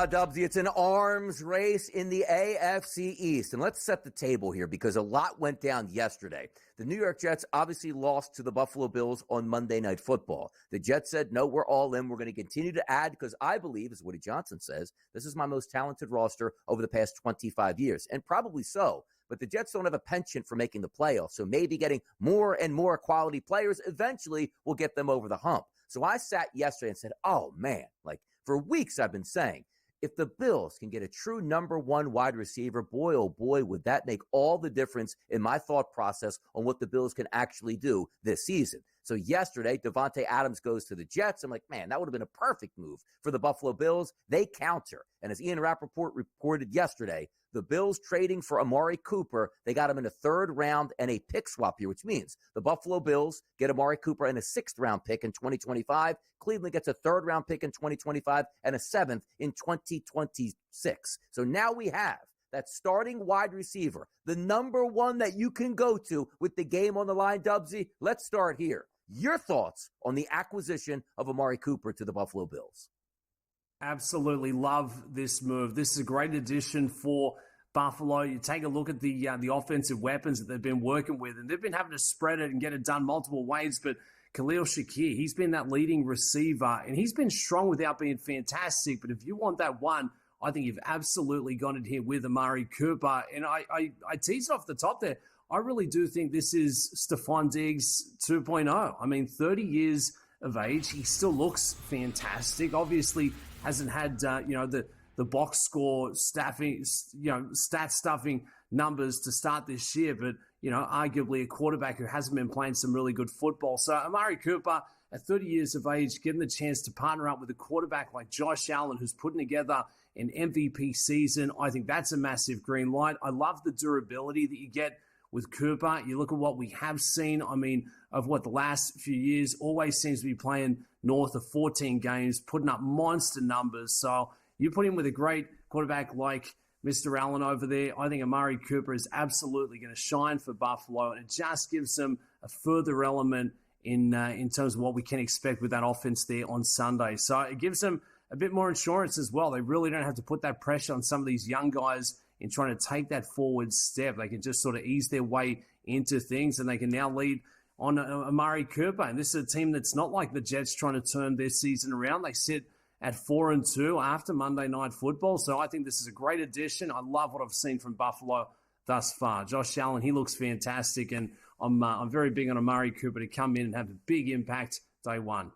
Dubsy, it's an arms race in the AFC East. And let's set the table here because a lot went down yesterday. The New York Jets obviously lost to the Buffalo Bills on Monday Night Football. The Jets said, no, we're all in. We're going to continue to add because I believe, as Woody Johnson says, this is my most talented roster over the past 25 years. And probably so. But the Jets don't have a penchant for making the playoffs. So maybe getting more and more quality players eventually will get them over the hump. So I sat yesterday and said, oh, man, like for weeks I've been saying, if the Bills can get a true number one wide receiver, boy, oh boy, would that make all the difference in my thought process on what the Bills can actually do this season. So yesterday, Davante Adams goes to the Jets. I'm like, man, that would have been a perfect move for the Buffalo Bills. They counter. And as Ian Rappaport reported yesterday, the Bills trading for Amari Cooper, they got him in a third round and a pick swap here, which means the Buffalo Bills get Amari Cooper and a sixth round pick in 2025. Cleveland gets a third round pick in 2025 and a seventh in 2026. So now we have that starting wide receiver, the number one that you can go to with the game on the line, Dubsy. Let's start here. Your thoughts on the acquisition of Amari Cooper to the Buffalo Bills? Absolutely love this move. This is a great addition for Buffalo. You take a look at the offensive weapons that they've been working with, and they've been having to spread it and get it done multiple ways, but Khalil Shakir, he's been that leading receiver, and he's been strong without being fantastic, but if you want that one, I think you've absolutely got it here with Amari Cooper, and I teased it off the top there. I really do think this is Stephon Diggs 2.0. I mean, 30 years of age, he still looks fantastic. Obviously, hasn't had the box score staffing, stat stuffing numbers to start this year, but arguably a quarterback who hasn't been playing some really good football. So Amari Cooper, at 30 years of age, getting the chance to partner up with a quarterback like Josh Allen, who's putting together an MVP season, I think that's a massive green light. I love the durability that you get with Cooper. You look at what we have seen, the last few years, always seems to be playing north of 14 games, putting up monster numbers. So you put him with a great quarterback like Mr. Allen over there, I think Amari Cooper is absolutely going to shine for Buffalo, and it just gives them a further element in terms of what we can expect with that offense there on Sunday. So it gives them a bit more insurance as well. They really don't have to put that pressure on some of these young guys in trying to take that forward step. They can just sort of ease their way into things, and they can now lead on Amari Cooper. And this is a team that's not like the Jets trying to turn their season around. They sit at 4-2 after Monday Night Football. So I think this is a great addition. I love what I've seen from Buffalo thus far. Josh Allen, he looks fantastic, and I'm very big on Amari Cooper to come in and have a big impact day one.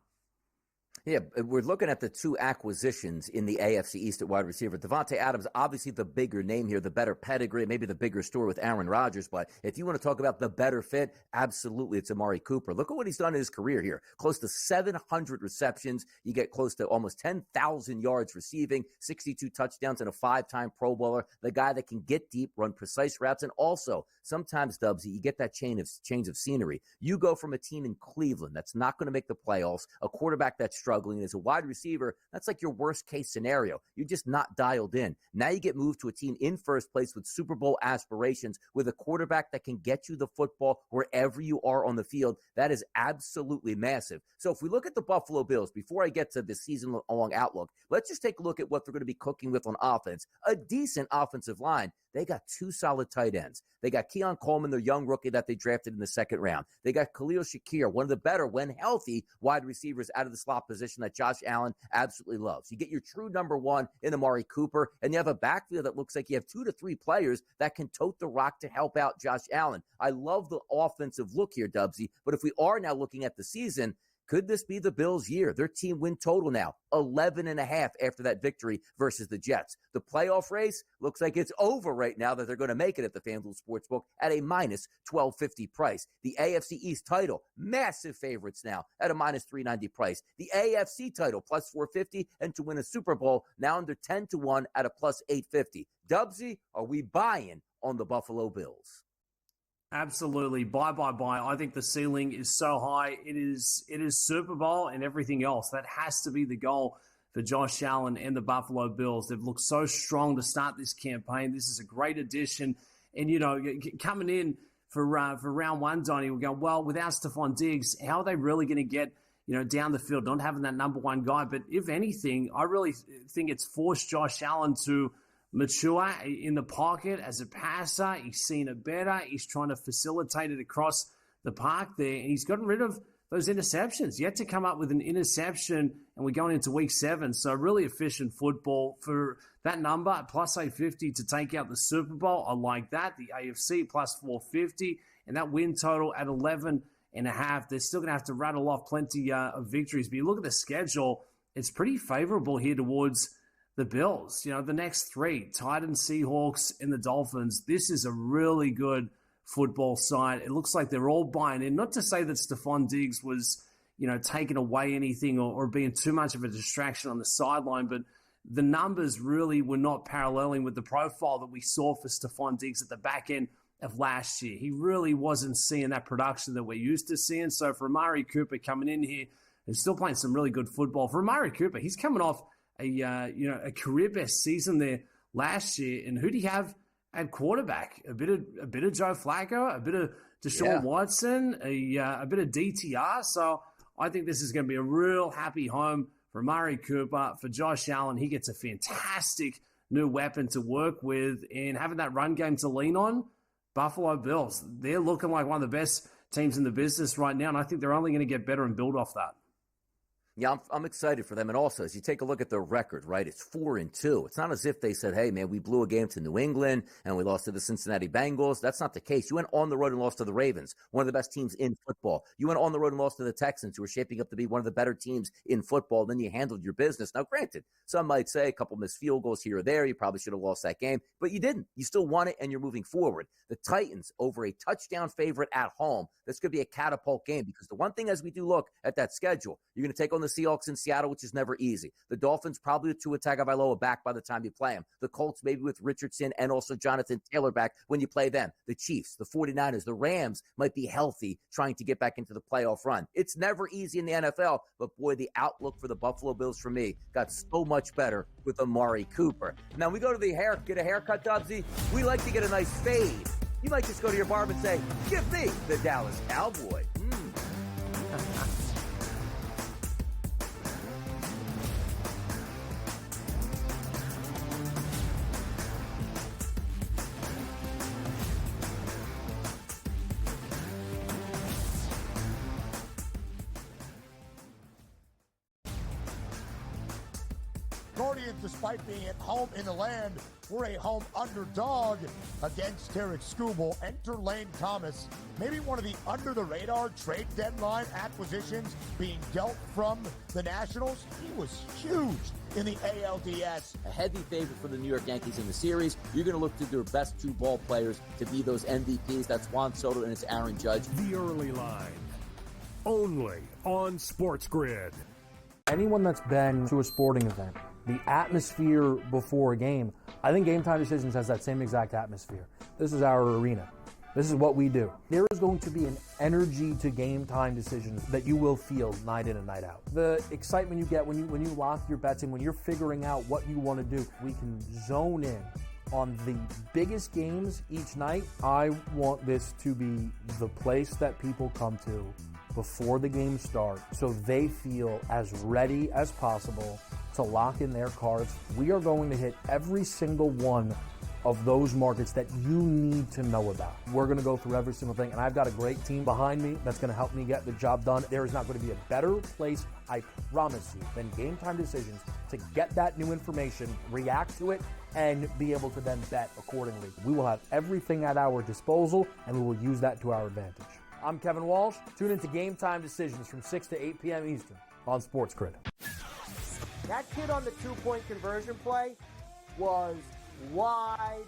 Yeah, we're looking at the two acquisitions in the AFC East at wide receiver. Devontae Adams, obviously the bigger name here, the better pedigree, maybe the bigger story with Aaron Rodgers. But if you want to talk about the better fit, absolutely it's Amari Cooper. Look at what he's done in his career here. Close to 700 receptions. You get close to almost 10,000 yards receiving, 62 touchdowns, and a 5-time Pro Bowler. The guy that can get deep, run precise routes, and also sometimes, Dubsy, you get that change of scenery. You go from a team in Cleveland that's not going to make the playoffs, a quarterback that's struggling as a wide receiver, that's like your worst case scenario. You're just not dialed in. Now you get moved to a team in first place with Super Bowl aspirations with a quarterback that can get you the football wherever you are on the field. That is absolutely massive. So if we look at the Buffalo Bills, before I get to the season-long outlook, let's just take a look at what they're going to be cooking with on offense. A decent offensive line. They got two solid tight ends. They got Keon Coleman, their young rookie that they drafted in the second round. They got Khalil Shakir, one of the better, when healthy, wide receivers out of the slot position that Josh Allen absolutely loves. You get your true number one in Amari Cooper, and you have a backfield that looks like you have 2 to 3 players that can tote the rock to help out Josh Allen. I love the offensive look here, Dubsy, but if we are now looking at the season, could this be the Bills' year? Their team win total now, 11.5 after that victory versus the Jets. The playoff race looks like it's over right now that they're going to make it at the FanDuel Sportsbook at a minus 1250 price. The AFC East title, massive favorites now at a minus 390 price. The AFC title, plus 450, and to win a Super Bowl, now under 10-1 at a plus 850. Dubsy, are we buying on the Buffalo Bills? Absolutely. Buy. I think the ceiling is so high. It is Super Bowl and everything else. That has to be the goal for Josh Allen and the Buffalo Bills. They've looked so strong to start this campaign. This is a great addition. And, coming in for round one, Donnie, we go, well, without Stephon Diggs, how are they really going to get, down the field, not having that number one guy? But if anything, I really think it's forced Josh Allen to mature in the pocket as a passer. He's seen it better. He's trying to facilitate it across the park there, and he's gotten rid of those interceptions. Yet to come up with an interception, and we're going into week 7. So really efficient football for that number, plus 850 to take out the Super Bowl. I like that. The AFC plus 450, and that win total at 11.5. They're still going to have to rattle off plenty of victories. But you look at the schedule, it's pretty favorable here towards the Bills. The next 3, Titans, Seahawks, and the Dolphins. This is a really good football side. It looks like they're all buying in. Not to say that Stephon Diggs was, taking away anything or being too much of a distraction on the sideline, but the numbers really were not paralleling with the profile that we saw for Stephon Diggs at the back end of last year. He really wasn't seeing that production that we're used to seeing. So for Amari Cooper coming in here and still playing some really good football. For Amari Cooper, he's coming off a career best season there last year. And who do you have at quarterback? A bit of Joe Flacco, a bit of Deshaun Watson, a bit of DTR. So I think this is going to be a real happy home for Amari Cooper. For Josh Allen, he gets a fantastic new weapon to work with, and having that run game to lean on. Buffalo Bills, they're looking like one of the best teams in the business right now, and I think they're only going to get better and build off that. Yeah, I'm excited for them. And also, as you take a look at their record, right, it's 4-2. It's not as if they said, hey, man, we blew a game to New England and we lost to the Cincinnati Bengals. That's not the case. You went on the road and lost to the Ravens, one of the best teams in football. You went on the road and lost to the Texans, who are shaping up to be one of the better teams in football. Then you handled your business. Now, granted, some might say a couple missed field goals here or there. You probably should have lost that game, but you didn't. You still won it, and you're moving forward. The Titans over a touchdown favorite at home. This could be a catapult game, because the one thing as we do look at that schedule, you're going to take on the Seahawks in Seattle, which is never easy. The Dolphins probably with Tua Tagovailoa back by the time you play them. The Colts maybe with Richardson and also Jonathan Taylor back when you play them. The Chiefs, the 49ers, the Rams might be healthy trying to get back into the playoff run. It's never easy in the NFL, but boy, the outlook for the Buffalo Bills for me got so much better with Amari Cooper. Now we go to the get a haircut, Dubsy. We like to get a nice fade. You might just go to your barber and say, give me the Dallas Cowboy. Guardians, despite being at home in the land, were a home underdog against Tarek Skubal. Enter Lane Thomas, maybe one of the under-the-radar trade deadline acquisitions being dealt from the Nationals. He was huge in the ALDS. A heavy favorite for the New York Yankees in the series. You're going to look to their best two ball players to be those MVPs. That's Juan Soto and it's Aaron Judge. The Early Line, only on SportsGrid. Anyone that's been to a sporting event, the atmosphere before a game, I think Game Time Decisions has that same exact atmosphere. This is our arena. This is what we do. There is going to be an energy to Game Time Decisions that you will feel night in and night out. The excitement you get when you lock your bets in, when you're figuring out what you want to do, we can zone in on the biggest games each night. I want this to be the place that people come to before the game starts so they feel as ready as possible to lock in their cards. We are going to hit every single one of those markets that you need to know about. We're going to go through every single thing, and I've got a great team behind me that's going to help me get the job done. There is not going to be a better place, I promise you, than Game Time Decisions to get that new information, react to it, and be able to then bet accordingly. We will have everything at our disposal, and we will use that to our advantage. I'm Kevin Walsh. Tune into Game Time Decisions from 6 to 8 p.m. Eastern on SportsGrid. That kid on the two-point conversion play was wide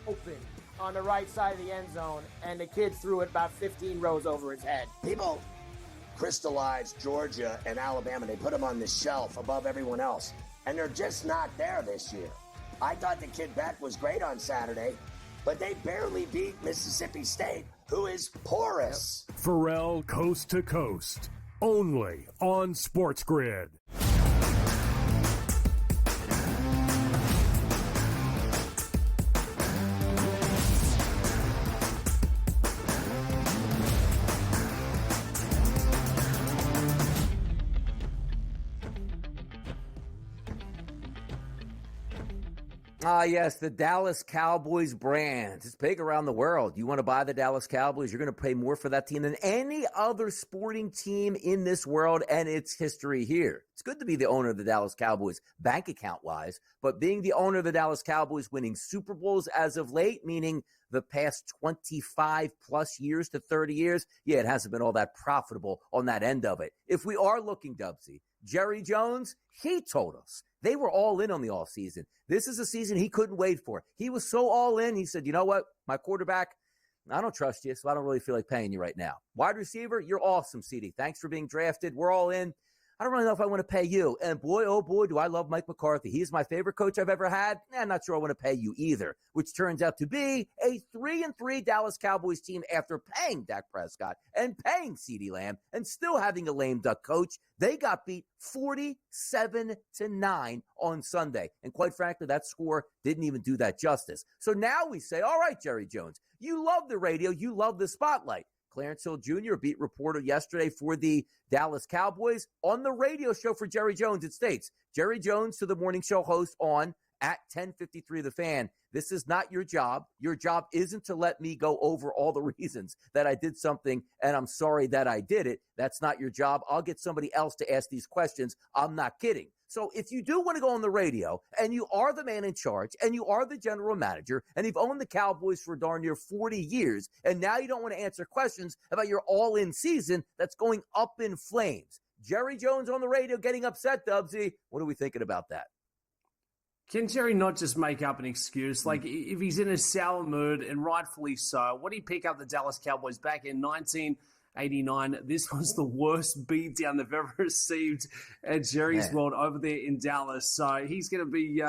open on the right side of the end zone, and the kid threw it about 15 rows over his head. People crystallized Georgia and Alabama. They put them on the shelf above everyone else, and they're just not there this year. I thought the kid Beck was great on Saturday, but they barely beat Mississippi State, who is porous. Pharrell Coast to Coast, only on SportsGrid. Ah, yes, the Dallas Cowboys brand. It's big around the world. You want to buy the Dallas Cowboys, you're going to pay more for that team than any other sporting team in this world and its history here. It's good to be the owner of the Dallas Cowboys, bank account-wise, but being the owner of the Dallas Cowboys, winning Super Bowls as of late, meaning the past 25-plus years to 30 years, yeah, it hasn't been all that profitable on that end of it. If we are looking, Dubsy, Jerry Jones, he told us they were all in on the offseason. This is a season he couldn't wait for. He was so all in, he said, you know what, my quarterback, I don't trust you, so I don't really feel like paying you right now. Wide receiver, you're awesome, CD. Thanks for being drafted. We're all in. I don't really know if I want to pay you. And boy, oh boy, do I love Mike McCarthy. He's my favorite coach I've ever had. I'm not sure I want to pay you either, which turns out to be a 3-3 Dallas Cowboys team after paying Dak Prescott and paying CeeDee Lamb and still having a lame duck coach. They got beat 47-9 on Sunday. And quite frankly, that score didn't even do that justice. So now we say, all right, Jerry Jones, you love the radio. You love the spotlight. Clarence Hill Jr., beat reporter yesterday for the Dallas Cowboys, on the radio show for Jerry Jones. It states, Jerry Jones to the morning show host on at 10:53 The Fan. This is not your job. Your job isn't to let me go over all the reasons that I did something and I'm sorry that I did it. That's not your job. I'll get somebody else to ask these questions. I'm not kidding. So if you do want to go on the radio and you are the man in charge and you are the general manager and you've owned the Cowboys for darn near 40 years and now you don't want to answer questions about your all-in season that's going up in flames. Jerry Jones on the radio getting upset, Dubsy. What are we thinking about that? Can Jerry not just make up an excuse? Like, if he's in a sour mood, and rightfully so, what did he pick up the Dallas Cowboys back in 1989? This was the worst beatdown they've ever received at Jerry's World over there in Dallas. So he's going to be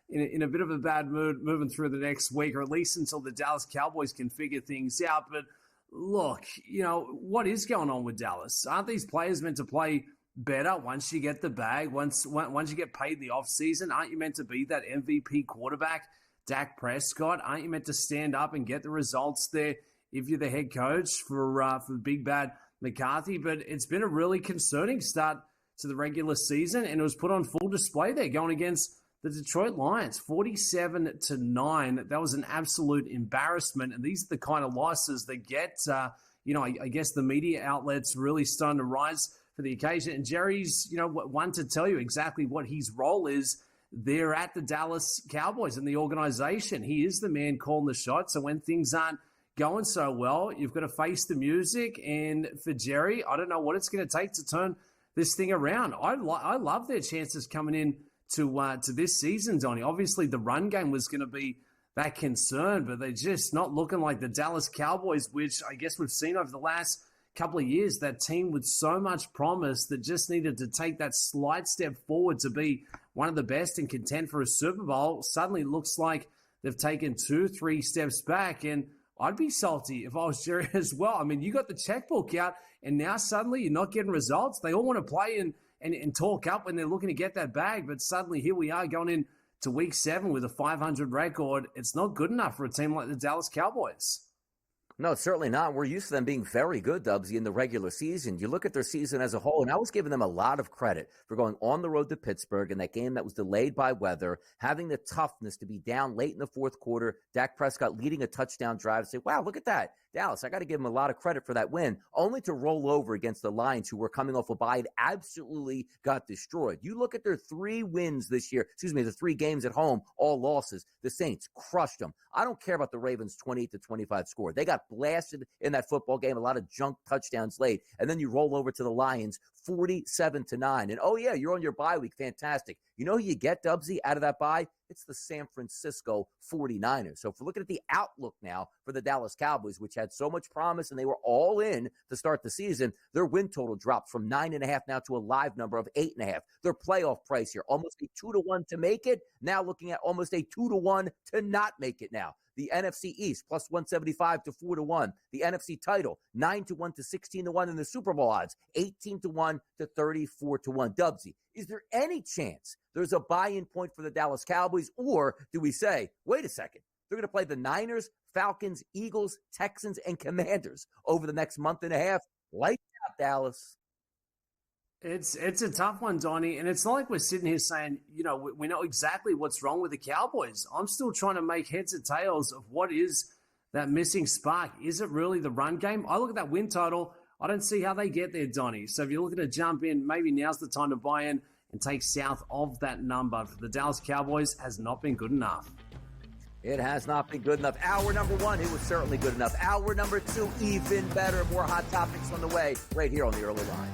in a bit of a bad mood moving through the next week, or at least until the Dallas Cowboys can figure things out. But look, what is going on with Dallas? Aren't these players meant to play better once you get the bag, once you get paid the offseason? Aren't you meant to be that MVP quarterback, Dak Prescott? Aren't you meant to stand up and get the results there if you're the head coach for Big Bad McCarthy? But it's been a really concerning start to the regular season, and it was put on full display there going against the Detroit Lions, 47-9. That was an absolute embarrassment, and these are the kind of losses that get, I guess the media outlets really starting to rise for the occasion. And Jerry's, one to tell you exactly what his role is there at the Dallas Cowboys and the organization. He is the man calling the shots. So when things aren't going so well, you've got to face the music. And for Jerry, I don't know what it's going to take to turn this thing around. I love their chances coming in to this season, Donnie. Obviously, the run game was going to be that concern, but they're just not looking like the Dallas Cowboys, which I guess we've seen over the last couple of years, that team with so much promise that just needed to take that slight step forward to be one of the best and contend for a Super Bowl. Suddenly looks like they've taken 2-3 steps back, and I'd be salty if I was Jerry as well. I mean, you got the checkbook out, and now suddenly you're not getting results. They all want to play and talk up when they're looking to get that bag, but suddenly here we are going in to week 7 with a 500 record. It's not good enough for a team like the Dallas Cowboys. No, certainly not. We're used to them being very good, Dubsy, in the regular season. You look at their season as a whole, and I was giving them a lot of credit for going on the road to Pittsburgh in that game that was delayed by weather, having the toughness to be down late in the fourth quarter, Dak Prescott leading a touchdown drive, say, wow, look at that. Dallas, I got to give them a lot of credit for that win, only to roll over against the Lions, who were coming off a bye and absolutely got destroyed. You look at their 3 wins this year, the 3 games at home, all losses. The Saints crushed them. I don't care about the Ravens' 28-25 score. They got blasted in that football game, a lot of junk touchdowns late, and then you roll over to the Lions, 47-9. And, oh, yeah, you're on your bye week. Fantastic. You know who you get, Dubsy, out of that bye? It's the San Francisco 49ers. So if we're looking at the outlook now for the Dallas Cowboys, which had so much promise and they were all in to start the season, their win total dropped from 9.5 now to a live number of 8.5. Their playoff price here, almost a 2-1 to make it, now looking at almost a 2-1 to not make it now. The NFC East, plus 175 to 4-1. The NFC title, 9-1 to 16-1. And the Super Bowl odds, 18-1 to 34-1. Dubsy, is there any chance there's a buy-in point for the Dallas Cowboys? Or do we say, wait a second, they're going to play the Niners, Falcons, Eagles, Texans, and Commanders over the next month and a half? Lights out, Dallas. It's a tough one, Donnie, and it's not like we're sitting here saying, we know exactly what's wrong with the Cowboys. I'm still trying to make heads or tails of what is that missing spark. Is it really the run game? I look at that win total. I don't see how they get there, Donnie. So if you're looking to jump in, maybe now's the time to buy in and take south of that number. For the Dallas Cowboys has not been good enough. It has not been good enough. Hour number 1, it was certainly good enough. Hour number 2, even better. More hot topics on the way right here on the Early Line.